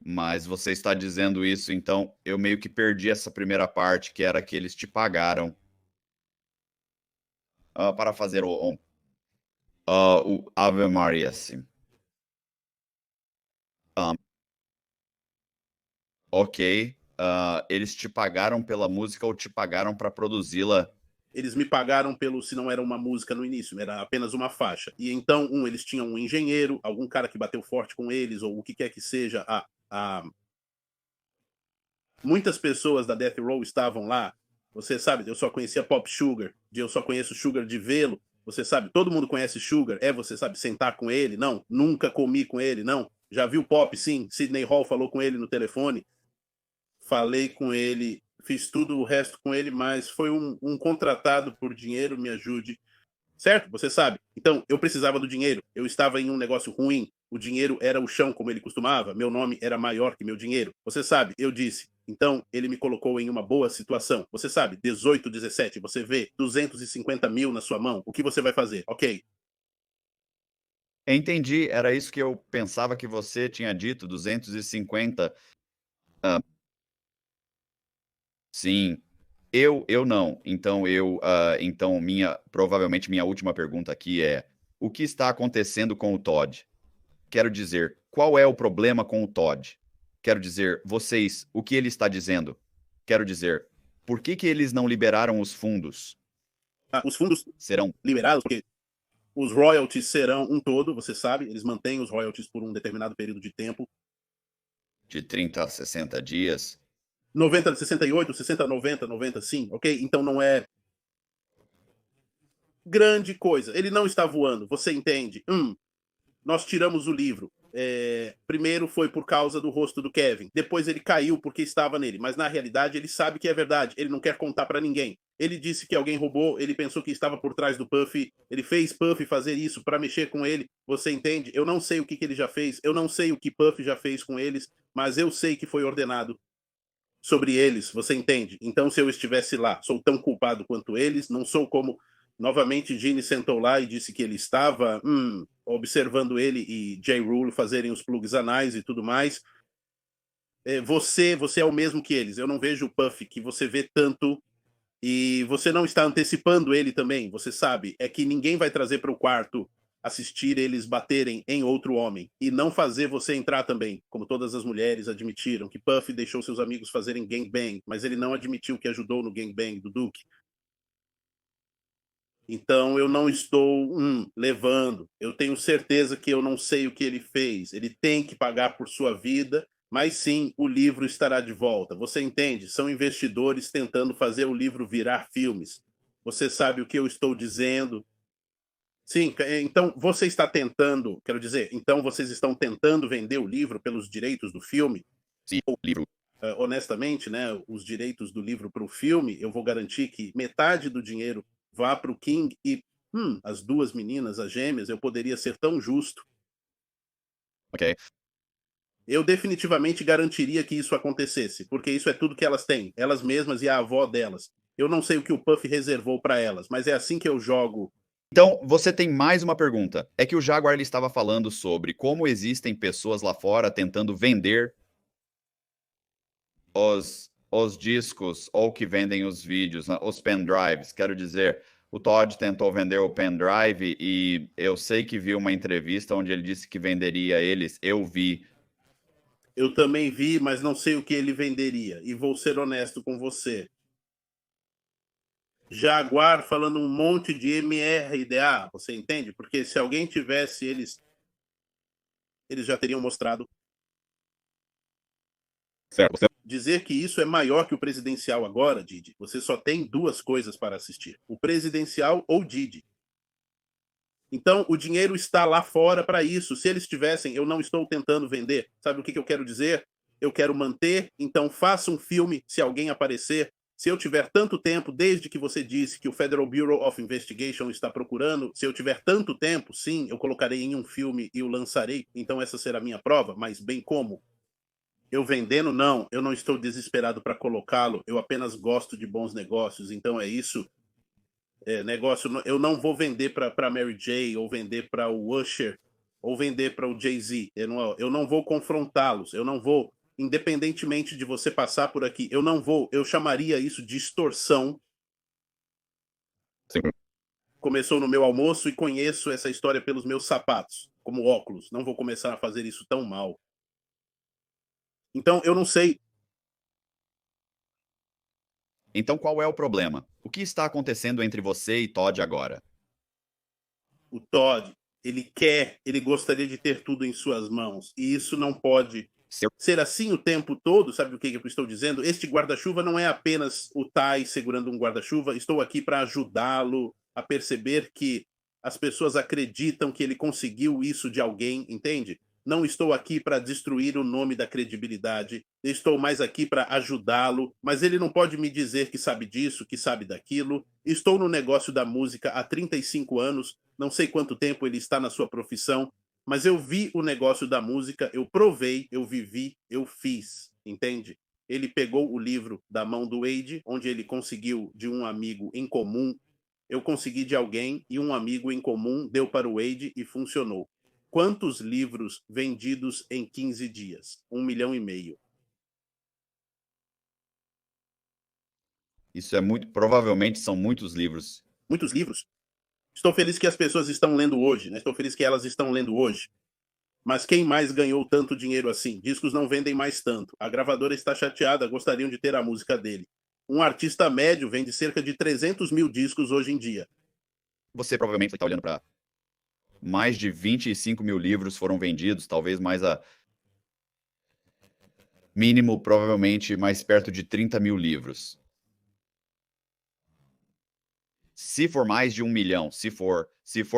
Mas você está dizendo isso, então eu meio que perdi essa primeira parte, que era que eles te pagaram para fazer o Ave Maria, assim. Ah, ok. Eles te pagaram pela música ou te pagaram para produzi-la? Eles me pagaram pelo se não era uma música no início, era apenas uma faixa. E então, eles tinham um engenheiro, algum cara que bateu forte com eles, ou o que quer que seja. Muitas pessoas da Death Row estavam lá. Você sabe, eu só conhecia Pop Sugar, eu só conheço Sugar de vê-lo. Você sabe, todo mundo conhece Sugar. Você sabe, sentar com ele? Não. Nunca comi com ele? Não. Já viu Pop? Sim. Sidney Hall falou com ele no telefone. Falei com ele, fiz tudo o resto com ele, mas foi um contratado por dinheiro, me ajude. Certo? Você sabe. Então, eu precisava do dinheiro. Eu estava em um negócio ruim. O dinheiro era o chão, como ele costumava. Meu nome era maior que meu dinheiro. Você sabe, eu disse. Então, ele me colocou em uma boa situação. Você sabe, 18, 17, você vê 250 mil na sua mão. O que você vai fazer? Ok. Entendi, era isso que eu pensava que você tinha dito, 250. Ah, sim, eu não. Então provavelmente minha última pergunta aqui é: o que está acontecendo com o Todd? Quero dizer, qual é o problema com o Todd? Quero dizer, vocês, o que ele está dizendo? Quero dizer, por que eles não liberaram os fundos? Os fundos Serão liberados, porque os royalties serão um todo, você sabe, eles mantêm os royalties por um determinado período de tempo. de 30 a 60 dias? 90, 68, 60, 90, 90, sim, ok? Então não é grande coisa. Ele não está voando, você entende? Nós tiramos o livro. Primeiro foi por causa do rosto do Kevin. Depois ele caiu porque estava nele. Mas na realidade ele sabe que é verdade. Ele não quer contar para ninguém. Ele disse que alguém roubou. Ele pensou que estava por trás do Puff. Ele fez Puff fazer isso para mexer com ele. Você entende? Eu não sei o que ele já fez. Eu não sei o que Puff já fez com eles. Mas eu sei que foi ordenado sobre eles. Você entende? Então se eu estivesse lá, sou tão culpado quanto eles. Não sou como... Novamente, Gene sentou lá e disse que ele estava observando ele e J. Rule fazerem os plugs anais e tudo mais. Você é o mesmo que eles. Eu não vejo o Puff que você vê tanto e você não está antecipando ele também. Você sabe, é que ninguém vai trazer para o quarto assistir eles baterem em outro homem e não fazer você entrar também, como todas as mulheres admitiram que Puff deixou seus amigos fazerem gangbang, mas ele não admitiu que ajudou no gangbang do Duke. Então eu não estou levando. Eu tenho certeza que eu não sei o que ele fez. Ele tem que pagar por sua vida, mas sim, o livro estará de volta. Você entende? São investidores tentando fazer o livro virar filmes. Você sabe o que eu estou dizendo? Sim, então você está tentando, quero dizer, então vocês estão tentando vender o livro pelos direitos do filme? Sim, o livro. Honestamente, né, os direitos do livro para o filme, eu vou garantir que metade do dinheiro vá para o King e as duas meninas, as gêmeas, eu poderia ser tão justo. Ok. Eu definitivamente garantiria que isso acontecesse, porque isso é tudo que elas têm, elas mesmas e a avó delas. Eu não sei o que o Puff reservou para elas, mas é assim que eu jogo. Então, você tem mais uma pergunta. É que o Jaguar ele estava falando sobre como existem pessoas lá fora tentando vender os discos ou que vendem os vídeos, né, os pendrives. Quero dizer, o Todd tentou vender o pendrive e eu sei que vi uma entrevista onde ele disse que venderia eles. Eu vi. Eu também vi, mas não sei o que ele venderia. E vou ser honesto com você. Jaguar falando um monte de MRDA, você entende? Porque se alguém tivesse, eles já teriam mostrado. Certo. Dizer que isso é maior que o presidencial agora, Didi, você só tem duas coisas para assistir: o presidencial ou Didi. Então, o dinheiro está lá fora para isso. Se eles tivessem, eu não estou tentando vender. Sabe o que eu quero dizer? Eu quero manter, então faça um filme se alguém aparecer. Se eu tiver tanto tempo, desde que você disse que o Federal Bureau of Investigation está procurando, se eu tiver tanto tempo, sim, eu colocarei em um filme e o lançarei. Então essa será a minha prova, mas bem como Eu vendendo, não, eu não estou desesperado para colocá-lo, eu apenas gosto de bons negócios, então é isso. Negócio, eu não vou vender para Mary J, ou vender para o Usher, ou vender para o Jay-Z. Eu não vou confrontá-los, eu não vou, independentemente de você passar por aqui, eu não vou, eu chamaria isso de extorsão. Sim. Começou no meu almoço e conheço essa história pelos meus sapatos, como óculos. Não vou começar a fazer isso tão mal. Então, eu não sei. Então qual é o problema? O que está acontecendo entre você e Todd agora? O Todd, ele gostaria de ter tudo em suas mãos. E isso não pode Seu... ser assim o tempo todo. Sabe o que eu estou dizendo? Este guarda-chuva não é apenas o Tai segurando um guarda-chuva. Estou aqui para ajudá-lo a perceber que as pessoas acreditam que ele conseguiu isso de alguém, entende? Não estou aqui para destruir o nome da credibilidade. Estou mais aqui para ajudá-lo, mas ele não pode me dizer que sabe disso, que sabe daquilo. Estou no negócio da música há 35 anos, não sei quanto tempo ele está na sua profissão, mas eu vi o negócio da música, eu provei, eu vivi, eu fiz, entende? Ele pegou o livro da mão do Wade, onde ele conseguiu de um amigo em comum, eu consegui de alguém e um amigo em comum deu para o Wade e funcionou. Quantos livros vendidos em 15 dias? 1,5 milhão. Isso é muito, provavelmente são muitos livros. Muitos livros. Estou feliz que as pessoas estão lendo hoje, né? Estou feliz que elas estão lendo hoje. Mas quem mais ganhou tanto dinheiro assim? Discos não vendem mais tanto. A gravadora está chateada, gostariam de ter a música dele. Um artista médio vende cerca de 300 mil discos hoje em dia. Você provavelmente está olhando para mais de 25 mil livros foram vendidos, talvez mais a mínimo, provavelmente mais perto de 30 mil livros. Se for mais de 1 milhão, se for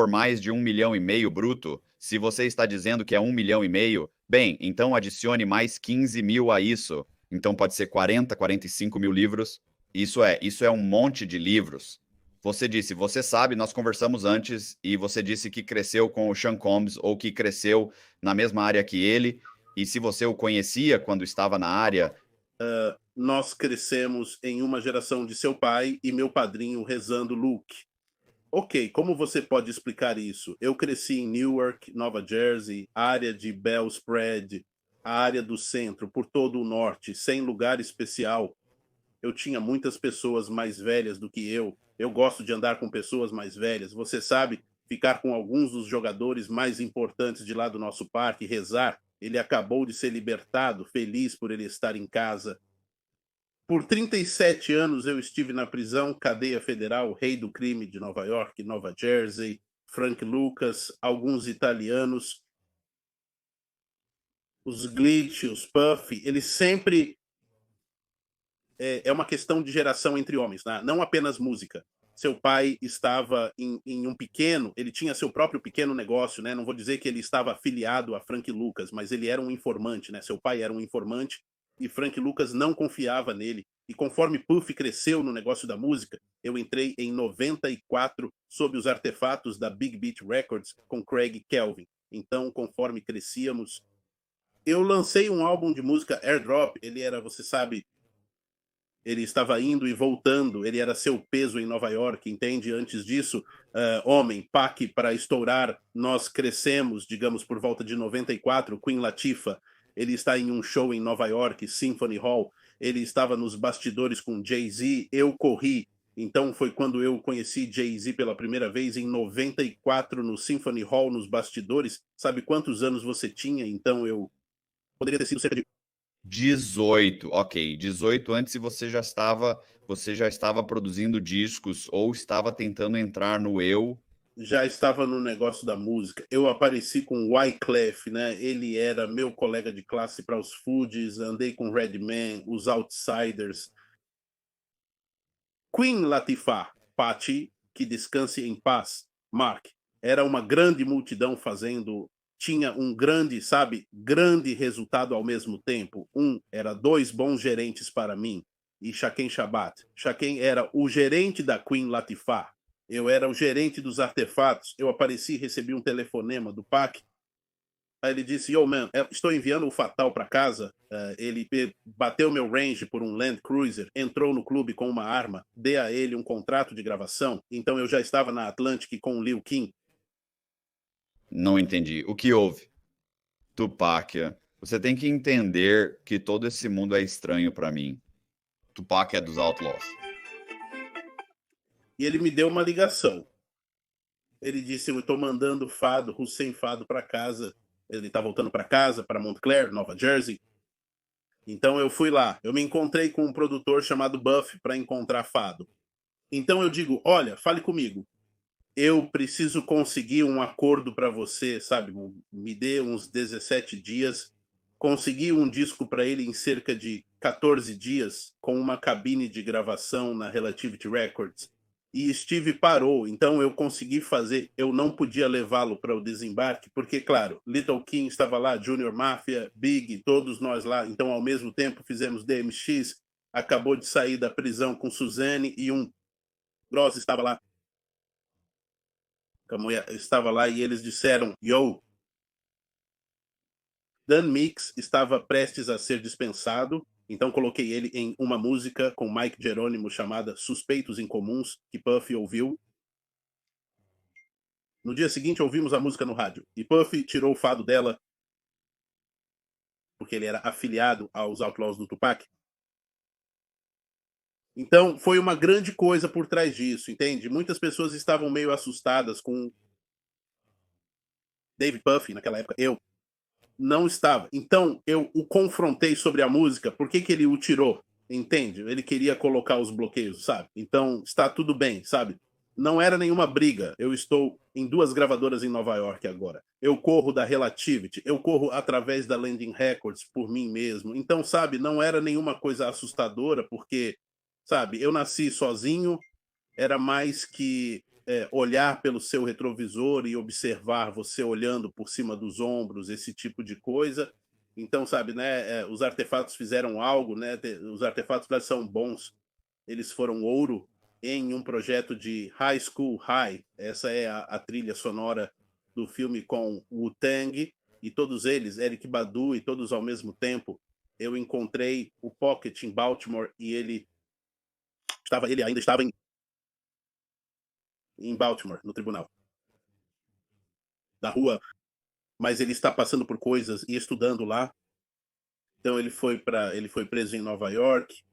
mais de 1,5 milhão bruto, se você está dizendo que é 1,5 milhão, bem, então adicione mais 15 mil a isso. Então pode ser 40, 45 mil livros. Isso é um monte de livros. Você disse, você sabe, nós conversamos antes e você disse que cresceu com o Sean Combs ou que cresceu na mesma área que ele. E se você o conhecia quando estava na área, Nós crescemos em uma geração de seu pai e meu padrinho rezando Luke. Ok, como você pode explicar isso? Eu cresci em Newark, Nova Jersey, área de Bell Spread, a área do centro, por todo o norte, sem lugar especial. Eu tinha muitas pessoas mais velhas do que eu. Eu gosto de andar com pessoas mais velhas. Você sabe, ficar com alguns dos jogadores mais importantes de lá do nosso parque, rezar. Ele acabou de ser libertado, feliz por ele estar em casa. Por 37 anos eu estive na prisão, cadeia federal, rei do crime de Nova York, Nova Jersey, Frank Lucas, alguns italianos, os Glitch, os Puff, eles sempre é uma questão de geração entre homens, né? Não apenas música. Seu pai estava em um pequeno, ele tinha seu próprio pequeno negócio, né? Não vou dizer que ele estava afiliado a Frank Lucas, mas ele era um informante, né? Seu pai era um informante e Frank Lucas não confiava nele. E conforme Puff cresceu no negócio da música, eu entrei em 94 sob os artefatos da Big Beat Records com Craig Kelvin. Então, conforme crescíamos, eu lancei um álbum de música Airdrop, ele era, você sabe, ele estava indo e voltando, ele era seu peso em Nova York, entende? Antes disso, homem, Pac para estourar, nós crescemos, digamos, por volta de 94, Queen Latifah, ele está em um show em Nova York, Symphony Hall, ele estava nos bastidores com Jay-Z, eu corri, então foi quando eu conheci Jay-Z pela primeira vez, em 94, no Symphony Hall, nos bastidores. Sabe quantos anos você tinha? Então eu poderia ter sido cerca de 18, ok. 18 antes e você já estava produzindo discos ou estava tentando entrar no eu. já estava no negócio da música. Eu apareci com Wyclef, né? Ele era meu colega de classe para os Fugees, andei com Redman, os Outsiders. Queen Latifah, Patty, que descanse em paz, Mark. Era uma grande multidão fazendo, tinha um grande, sabe, grande resultado ao mesmo tempo. Era dois bons gerentes para mim e Shaken Shabbat. Shaken era o gerente da Queen Latifah. Eu era o gerente dos artefatos. Eu apareci e recebi um telefonema do PAC. Aí ele disse, yo, man, estou enviando o Fatal para casa. Ele bateu meu range por um Land Cruiser, entrou no clube com uma arma, dei a ele um contrato de gravação, então eu já estava na Atlantic com o Lil Kim. Não entendi. O que houve? Tupac, você tem que entender que todo esse mundo é estranho pra mim. Tupac é dos Outlaws. E ele me deu uma ligação. Ele disse, eu estou mandando Fado, Hussein Fado para casa. Ele está voltando para casa, para Montclair, Nova Jersey. Então eu fui lá. Eu me encontrei com um produtor chamado Buff para encontrar Fado. Então eu digo, olha, fale comigo. Eu preciso conseguir um acordo para você, sabe? Me dê uns 17 dias. Consegui um disco para ele em cerca de 14 dias, com uma cabine de gravação na Relativity Records. E Steve parou, então eu consegui fazer. Eu não podia levá-lo para o desembarque, porque, claro, Little Kim estava lá, Junior Mafia, Big, todos nós lá. Então, ao mesmo tempo, fizemos DMX. Acabou de sair da prisão com Suzanne e um Gross estava lá. Estava lá e eles disseram, yo, Dan Mix estava prestes a ser dispensado, então coloquei ele em uma música com Mike Jerônimo chamada Suspeitos Incomuns, que Puff ouviu. No dia seguinte ouvimos a música no rádio, e Puff tirou o fado dela, porque ele era afiliado aos Outlaws do Tupac. Então foi uma grande coisa por trás disso, entende? Muitas pessoas estavam meio assustadas com David Puff naquela época. Eu não estava. Então eu o confrontei sobre a música, por que ele o tirou? Entende? Ele queria colocar os bloqueios, sabe? Então está tudo bem, sabe? Não era nenhuma briga. Eu estou em 2 gravadoras em Nova York agora. Eu corro da Relativity, eu corro através da Landing Records por mim mesmo. Então, sabe, não era nenhuma coisa assustadora, porque, sabe, eu nasci sozinho, era mais que olhar pelo seu retrovisor e observar você olhando por cima dos ombros, esse tipo de coisa. Então, sabe, né, os artefatos fizeram algo, né, os artefatos lá são bons. Eles foram ouro em um projeto de High School High. Essa é a trilha sonora do filme com Wu-Tang, e todos eles, Erykah Badu, e todos ao mesmo tempo. Eu encontrei o Pocket em Baltimore e ele ainda estava em Baltimore, no tribunal da rua, mas ele está passando por coisas e estudando lá. Então ele foi preso em Nova York.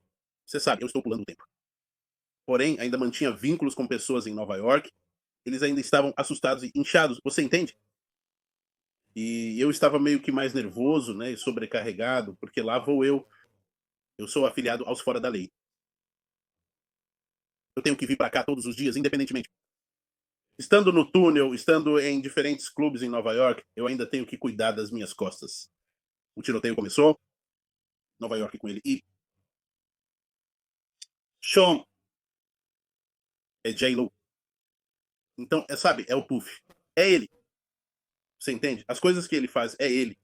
Você sabe, eu estou pulando o tempo. Porém, ainda mantinha vínculos com pessoas em Nova York. Eles ainda estavam assustados e inchados, você entende? E eu estava meio que mais nervoso, né, e sobrecarregado, porque lá vou eu. Eu sou afiliado aos Fora da Lei. Eu tenho que vir para cá todos os dias, independentemente. Estando no túnel, estando em diferentes clubes em Nova York, eu ainda tenho que cuidar das minhas costas. O tiroteio começou, Nova York com ele, e Sean é J-Lo. Então, sabe, é o Puff. É ele. Você entende? As coisas que ele faz, é ele.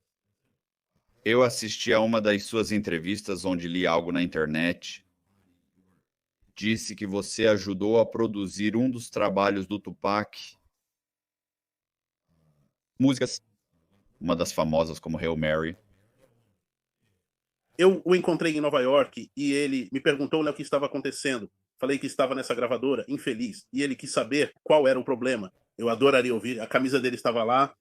Eu assisti a uma das suas entrevistas onde li algo na internet. Disse que você ajudou a produzir um dos trabalhos do Tupac. Músicas, uma das famosas como Hail Mary. Eu o encontrei em Nova York e ele me perguntou, né, o que estava acontecendo. Falei que estava nessa gravadora, infeliz. E ele quis saber qual era o problema. Eu adoraria ouvir. A camisa dele estava lá.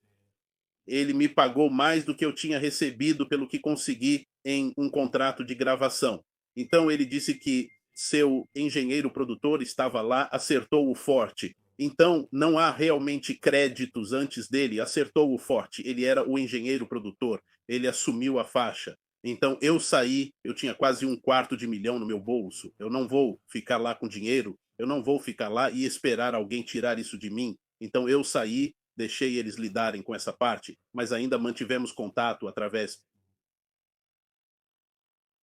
Ele me pagou mais do que eu tinha recebido pelo que consegui em um contrato de gravação. Então ele disse que seu engenheiro produtor estava lá, acertou o forte. Então não há realmente créditos antes dele, acertou o forte. Ele era o engenheiro produtor, ele assumiu a faixa. Então eu saí, eu tinha quase $250 000 no meu bolso. Eu não vou ficar lá com dinheiro, eu não vou ficar lá e esperar alguém tirar isso de mim. Então eu saí, deixei eles lidarem com essa parte, mas ainda mantivemos contato através do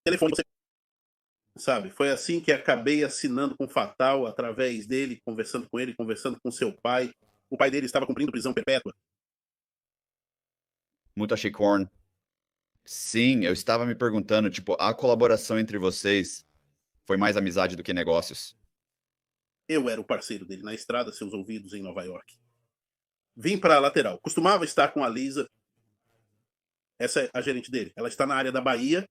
telefone. Sabe, foi assim que acabei assinando com o Fatal, através dele, conversando com ele, conversando com seu pai. O pai dele estava cumprindo prisão perpétua. Muita Shakorn. Sim, eu estava me perguntando, tipo, a colaboração entre vocês foi mais amizade do que negócios. Eu era o parceiro dele na estrada, seus ouvidos em Nova York. Vim para a lateral. Costumava estar com a Lisa. Essa é a gerente dele. Ela está na área da Bahia.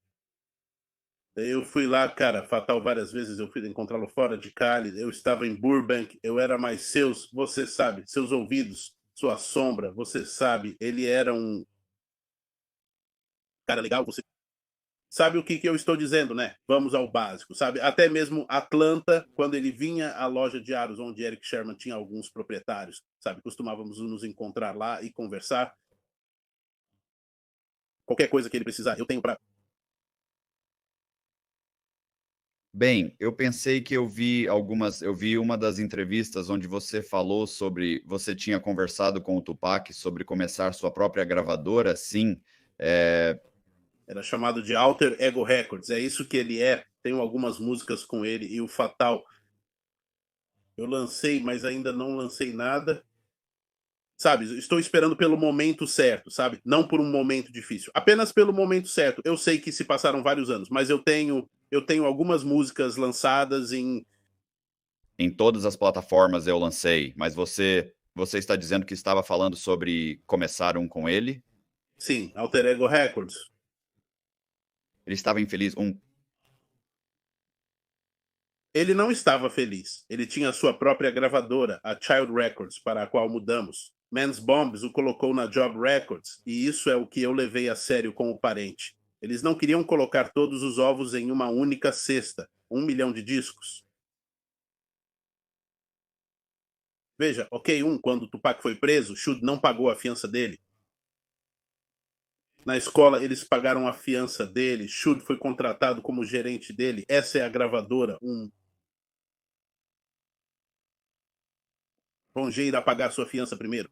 Eu fui lá, cara, fatal várias vezes. Eu fui encontrá-lo fora de Cali. Eu estava em Burbank. Eu era mais seus, você sabe, seus ouvidos, sua sombra, você sabe. Ele era um cara legal. Você sabe o que que eu estou dizendo, né? Vamos ao básico, sabe? Até mesmo Atlanta, quando ele vinha à loja de aros, onde Eric Sherman tinha alguns proprietários, sabe? Costumávamos nos encontrar lá e conversar. Qualquer coisa que ele precisar, eu tenho para. Bem, eu pensei que eu vi uma das entrevistas onde você falou sobre, você tinha conversado com o Tupac sobre começar sua própria gravadora, sim. É, Era chamado de Alter Ego Records. É isso que ele é. Tenho algumas músicas com ele e o Fatal. Eu lancei, mas ainda não lancei nada. Sabe, estou esperando pelo momento certo, sabe? Não por um momento difícil, apenas pelo momento certo. Eu sei que se passaram vários anos, mas eu tenho algumas músicas lançadas em. em todas as plataformas eu lancei, mas você está dizendo que estava falando sobre começar um com ele? Sim, Alter Ego Records. Ele estava infeliz. Ele não estava feliz. Ele tinha sua própria gravadora, a Child Records, para a qual mudamos. Man's Bombs o colocou na Job Records, e isso é o que eu levei a sério com o parente. Eles não queriam colocar todos os ovos em uma única cesta, 1 milhão de discos. Veja, ok, quando o Tupac foi preso, Should não pagou a fiança dele. Na escola, eles pagaram a fiança dele. Should foi contratado como gerente dele. Essa é a gravadora. Ron J irá pagar sua fiança primeiro.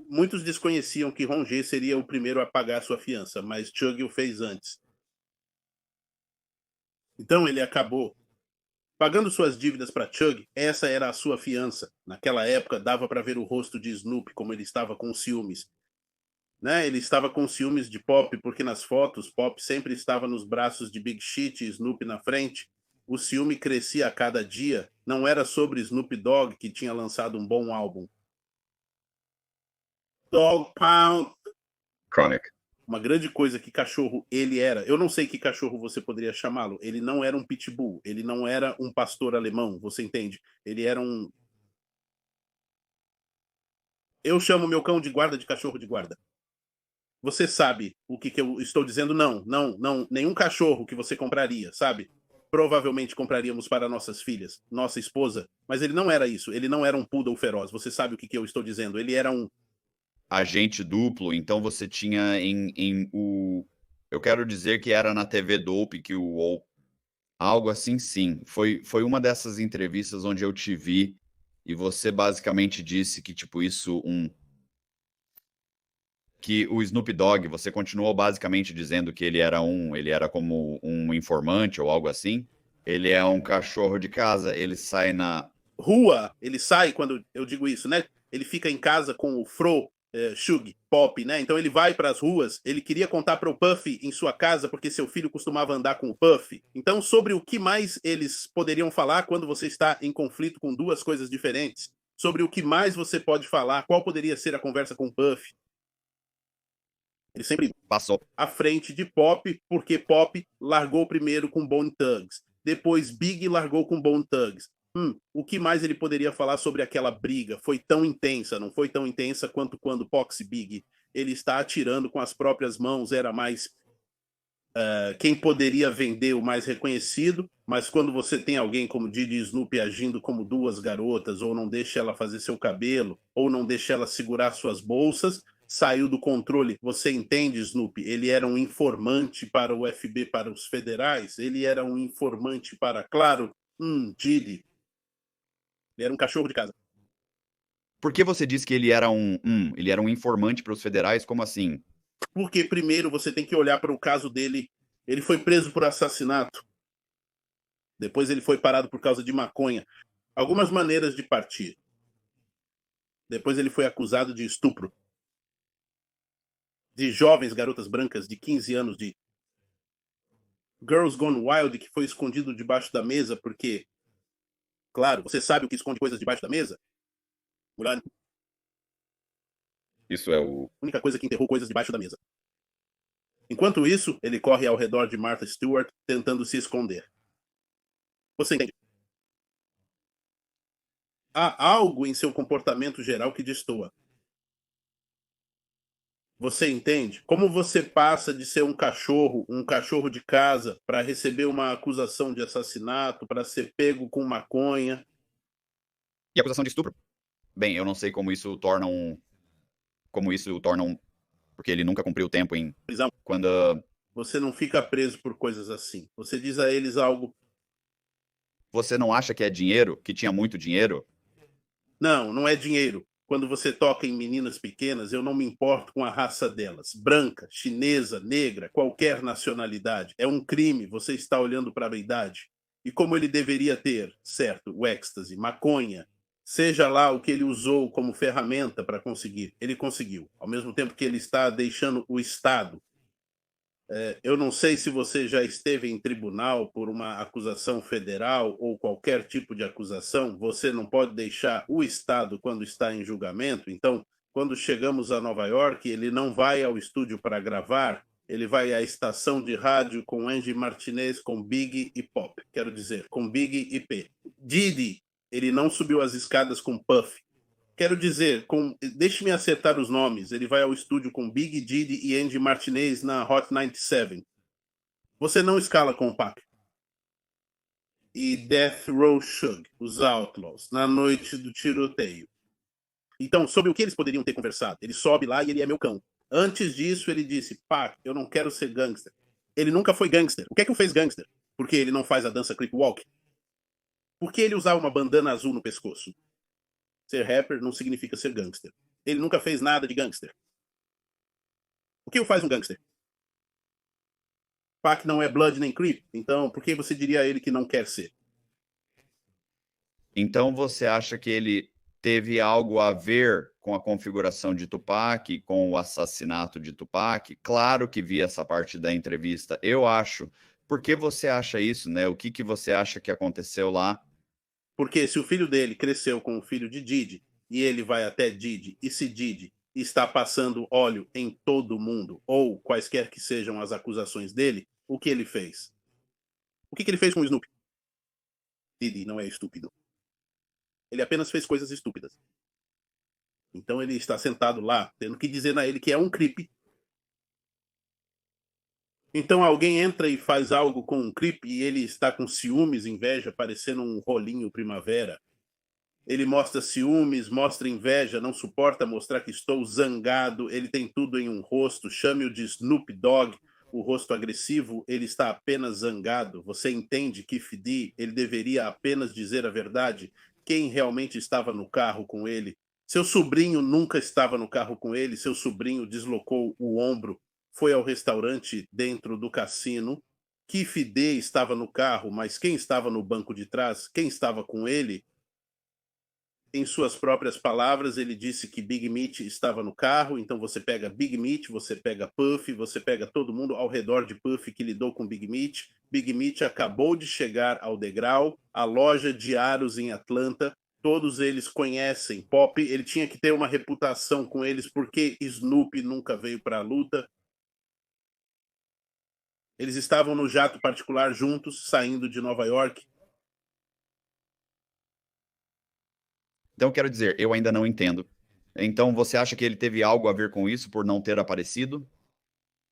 Muitos desconheciam que Ron J seria o primeiro a pagar sua fiança, mas Chug o fez antes. Então ele acabou pagando suas dívidas para Chug. Essa era a sua fiança. Naquela época dava para ver o rosto de Snoop como ele estava com ciúmes. Né? Ele estava com ciúmes de Pop, porque nas fotos Pop sempre estava nos braços de Big Shit e Snoop na frente. O ciúme crescia a cada dia. Não era sobre Snoop Dogg, que tinha lançado um bom álbum. Dog Pound. Chronic. Uma grande coisa que cachorro ele era. Eu não sei que cachorro você poderia chamá-lo. Ele não era um pitbull. Ele não era um pastor alemão. Você entende? Ele era um. Eu chamo meu cão de guarda de cachorro de guarda. Você sabe o que eu estou dizendo? Não, não, não. Nenhum cachorro que você compraria, sabe? Provavelmente compraríamos para nossas filhas, nossa esposa. Mas ele não era isso. Ele não era um poodle feroz. Você sabe o que eu estou dizendo? Ele era um. Agente duplo, então você tinha em o. Eu quero dizer que era na TV Dope que algo assim, sim. Foi uma dessas entrevistas onde eu te vi e você basicamente disse que, tipo, que o Snoop Dogg, você continuou basicamente dizendo que ele era como um informante ou algo assim. Ele é um cachorro de casa, ele sai na. Rua, ele sai quando eu digo isso, né? Ele fica em casa com o Fro, Shug, Pop, né? Então ele vai para as ruas. Ele queria contar para o Puff em sua casa porque seu filho costumava andar com o Puff. Então, sobre o que mais eles poderiam falar quando você está em conflito com duas coisas diferentes? Sobre o que mais você pode falar? Qual poderia ser a conversa com o Puff? Ele sempre Passou. à frente de Pop, porque Pop largou primeiro com Bone Thugs. Depois Big largou com Bone Thugs. O que mais ele poderia falar sobre aquela briga? Foi tão intensa, não foi tão intensa quanto quando Pox Big ele está atirando com as próprias mãos, era mais quem poderia vender o mais reconhecido, mas quando você tem alguém como Didi Snoop agindo como duas garotas, ou não deixa ela fazer seu cabelo, ou não deixa ela segurar suas bolsas, saiu do controle. Você entende, Snoop? Ele era um informante para o FB, para os federais, ele era um informante para, claro, Didi. Ele era um cachorro de casa. Por que você disse que ele era um informante para os federais? Como assim? Porque primeiro você tem que olhar para o caso dele. Ele foi preso por assassinato. Depois ele foi parado por causa de maconha. Algumas maneiras de partir. Depois ele foi acusado de estupro. De jovens garotas brancas de 15 anos, de Girls Gone Wild, que foi escondido debaixo da mesa, porque, claro, você sabe o que esconde coisas debaixo da mesa? Mulher, Isso é o. a única coisa que enterrou coisas debaixo da mesa. Enquanto isso, ele corre ao redor de Martha Stewart, tentando se esconder. Você entende? Há algo em seu comportamento geral que destoa. Você entende? Como você passa de ser um cachorro de casa, para receber uma acusação de assassinato, para ser pego com maconha? E acusação de estupro? Bem, eu não sei como isso torna um. Como isso o torna um. Porque ele nunca cumpriu o tempo em. Prisão. Quando. Você não fica preso por coisas assim. Você diz a eles algo. Você não acha que é dinheiro? Que tinha muito dinheiro? Não, não é dinheiro. Quando você toca em meninas pequenas, eu não me importo com a raça delas. Branca, chinesa, negra, qualquer nacionalidade. É um crime, você está olhando para a idade. E como ele deveria ter, certo, o êxtase, maconha, seja lá o que ele usou como ferramenta para conseguir, ele conseguiu. Ao mesmo tempo que ele está deixando o Estado. Eu não sei se você já esteve em tribunal por uma acusação federal ou qualquer tipo de acusação. Você não pode deixar o Estado quando está em julgamento. Então, quando chegamos a Nova York, ele não vai ao estúdio para gravar, ele vai à estação de rádio com Angie Martinez, com Big e Pop. Quero dizer, com Big e P. Didi, ele não subiu as escadas com Puff. Quero dizer, deixe-me acertar os nomes. Ele vai ao estúdio com Big Didi e Andy Martinez na Hot 97. Você não escala com o Pac. E Death Row Shug, os Outlaws, na noite do tiroteio. Então, sobre o que eles poderiam ter conversado? Ele sobe lá e ele é meu cão. Antes disso, ele disse, Pac, eu não quero ser gangster. Ele nunca foi gangster. O que é que o fez gangster? Porque ele não faz a dança Creep Walk? Por que ele usava uma bandana azul no pescoço? Ser rapper não significa ser gangster. Ele nunca fez nada de gangster. O que o faz um gangster? Pac não é Blood nem Creep, então por que você diria a ele que não quer ser? Então você acha que ele teve algo a ver com a configuração de Tupac, com o assassinato de Tupac? Claro que vi essa parte da entrevista, eu acho. Por que você acha isso, né? O que que você acha que aconteceu lá? Porque se o filho dele cresceu com o filho de Didi, e ele vai até Didi, e se Didi está passando óleo em todo mundo, ou quaisquer que sejam as acusações dele, o que ele fez? O que ele fez com o Snoopy? Didi não é estúpido. Ele apenas fez coisas estúpidas. Então ele está sentado lá, tendo que dizer a ele que é um creep. Então alguém entra e faz algo com um creep e ele está com ciúmes, inveja, parecendo um rolinho primavera. Ele mostra ciúmes, mostra inveja, não suporta mostrar que estou zangado. Ele tem tudo em um rosto, chame-o de Snoop Dogg, o rosto agressivo, ele está apenas zangado. Você entende que Fidi, ele deveria apenas dizer a verdade? Quem realmente estava no carro com ele? Seu sobrinho nunca estava no carro com ele, seu sobrinho deslocou o ombro, foi ao restaurante dentro do cassino. Keefe D estava no carro, mas quem estava no banco de trás? Quem estava com ele? Em suas próprias palavras, ele disse que Big Meat estava no carro, então você pega Big Meat, você pega Puff, você pega todo mundo ao redor de Puff que lidou com Big Meat. Big Meat acabou de chegar ao degrau, a loja de aros em Atlanta, todos eles conhecem Pop, ele tinha que ter uma reputação com eles porque Snoopy nunca veio para a luta. Eles estavam no jato particular juntos, saindo de Nova York. Então quero dizer, eu ainda não entendo. Então você acha que ele teve algo a ver com isso por não ter aparecido?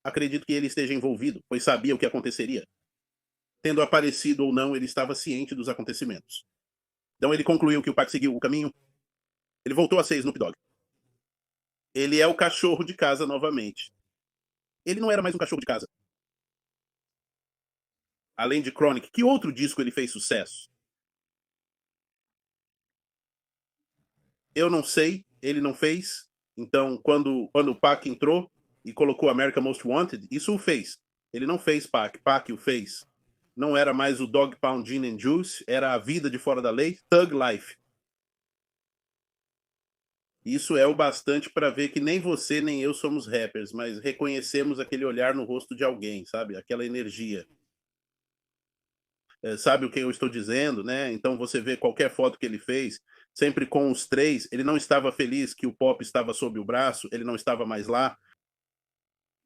Acredito que ele esteja envolvido, pois sabia o que aconteceria. Tendo aparecido ou não, ele estava ciente dos acontecimentos. Então ele concluiu que o Pac seguiu o caminho. Ele voltou a ser Snoop Dogg. Ele é o cachorro de casa novamente. Ele não era mais um cachorro de casa. Além de Chronic, que outro disco ele fez sucesso? Eu não sei, ele não fez. Então, quando o Pac entrou e colocou America Most Wanted, isso o fez. Ele não fez Pac, Pac o fez. Não era mais o Dog Pound Gin and Juice, era a vida de fora da lei, Thug Life. Isso é o bastante para ver que nem você nem eu somos rappers, mas reconhecemos aquele olhar no rosto de alguém, sabe? Aquela energia. Sabe o que eu estou dizendo, né? Então você vê qualquer foto que ele fez, sempre com os três, ele não estava feliz que o Pop estava sob o braço, ele não estava mais lá.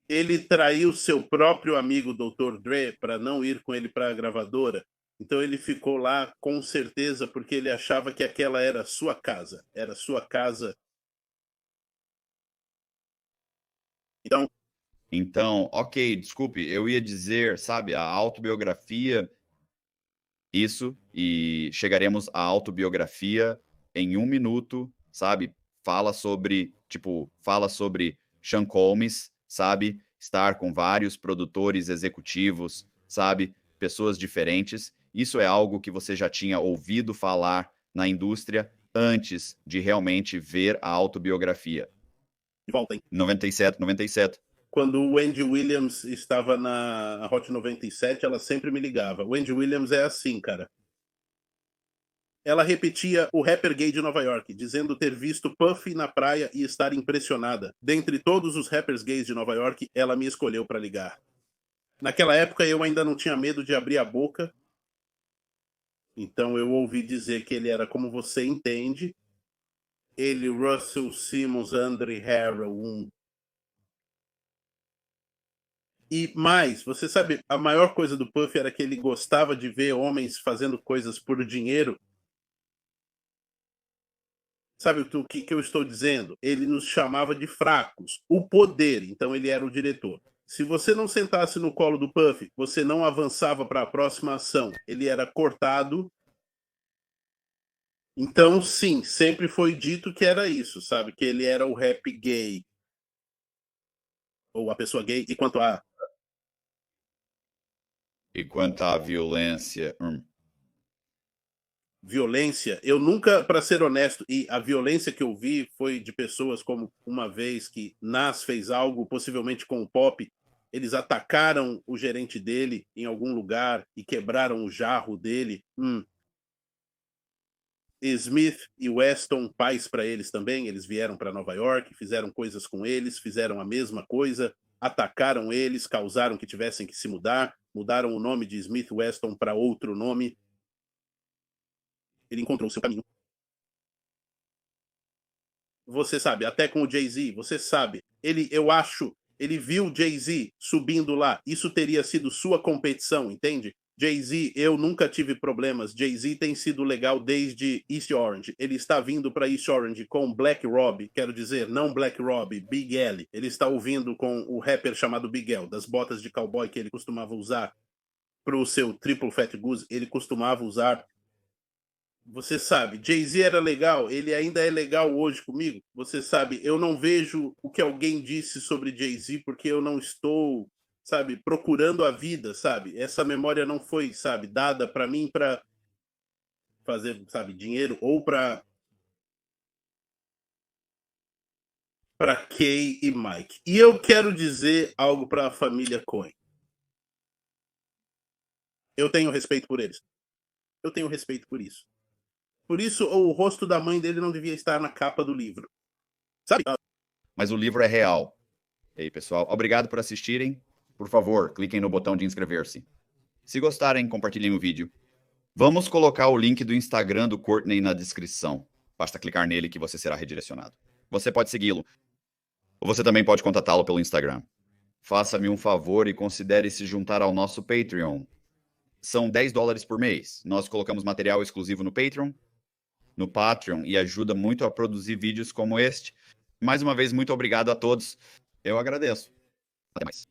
Ele traiu seu próprio amigo Dr. Dre para não ir com ele para a gravadora. Então ele ficou lá com certeza porque ele achava que aquela era sua casa. Era sua casa. Então, Então, ok, desculpe, eu ia dizer, sabe, a autobiografia, isso, e chegaremos à autobiografia em 1 minuto, sabe? Fala sobre Sean Combs, sabe? Estar com vários produtores executivos, sabe? Pessoas diferentes. Isso é algo que você já tinha ouvido falar na indústria antes de realmente ver a autobiografia. voltem. 97, 97. Quando o Wendy Williams estava na Hot 97, ela sempre me ligava. O Wendy Williams é assim, cara. Ela repetia o rapper gay de Nova York, dizendo ter visto Puff na praia e estar impressionada. Dentre todos os rappers gays de Nova York, ela me escolheu para ligar. Naquela época eu ainda não tinha medo de abrir a boca, então eu ouvi dizer que ele era como você entende. Ele, Russell Simmons, Andre Harrell, E mais, você sabe, a maior coisa do Puff era que ele gostava de ver homens fazendo coisas por dinheiro. Sabe o que eu estou dizendo? Ele nos chamava de fracos. O poder, então ele era o diretor. Se você não sentasse no colo do Puff, você não avançava para a próxima ação. Ele era cortado. Então, sim, sempre foi dito que era isso, sabe? Que ele era o rap gay. Ou a pessoa gay. E quanto a E quanto à violência, violência, eu nunca, para ser honesto, e a violência que eu vi foi de pessoas como uma vez que Nas fez algo, possivelmente com o Pop, eles atacaram o gerente dele em algum lugar e quebraram o jarro dele. Smith e Weston, pais para eles também, eles vieram para Nova York, fizeram coisas com eles, fizeram a mesma coisa, atacaram eles, causaram que tivessem que se mudar, mudaram o nome de Smith Weston para outro nome. Ele encontrou o seu caminho. Você sabe, até com o Jay-Z, você sabe. Eu acho, ele viu o Jay-Z subindo lá. Isso teria sido sua competição, entende? Jay-Z, eu nunca tive problemas. Jay-Z tem sido legal desde East Orange. Ele está vindo para East Orange com Black Rob, quero dizer, não Black Rob, Big L. Ele está ouvindo com o rapper chamado Big L, das botas de cowboy que ele costumava usar para o seu Triple Fat Goose. Ele costumava usar. Você sabe, Jay-Z era legal, ele ainda é legal hoje comigo. Você sabe, eu não vejo o que alguém disse sobre Jay-Z porque eu não estou, sabe, procurando a vida, sabe? Essa memória não foi, sabe, dada para mim para fazer, sabe, dinheiro ou para Kay e Mike. E eu quero dizer algo para a família Cohen. Eu tenho respeito por eles. Eu tenho respeito por isso. Por isso, o rosto da mãe dele não devia estar na capa do livro. Sabe? Mas o livro é real. E aí, pessoal, obrigado por assistirem. Por favor, cliquem no botão de inscrever-se. Se gostarem, compartilhem o vídeo. Vamos colocar o link do Instagram do Courtney na descrição. Basta clicar nele que você será redirecionado. Você pode segui-lo. Ou você também pode contatá-lo pelo Instagram. Faça-me um favor e considere se juntar ao nosso Patreon. São $10 por mês. Nós colocamos material exclusivo no Patreon e ajuda muito a produzir vídeos como este. Mais uma vez, muito obrigado a todos. Eu agradeço. Até mais.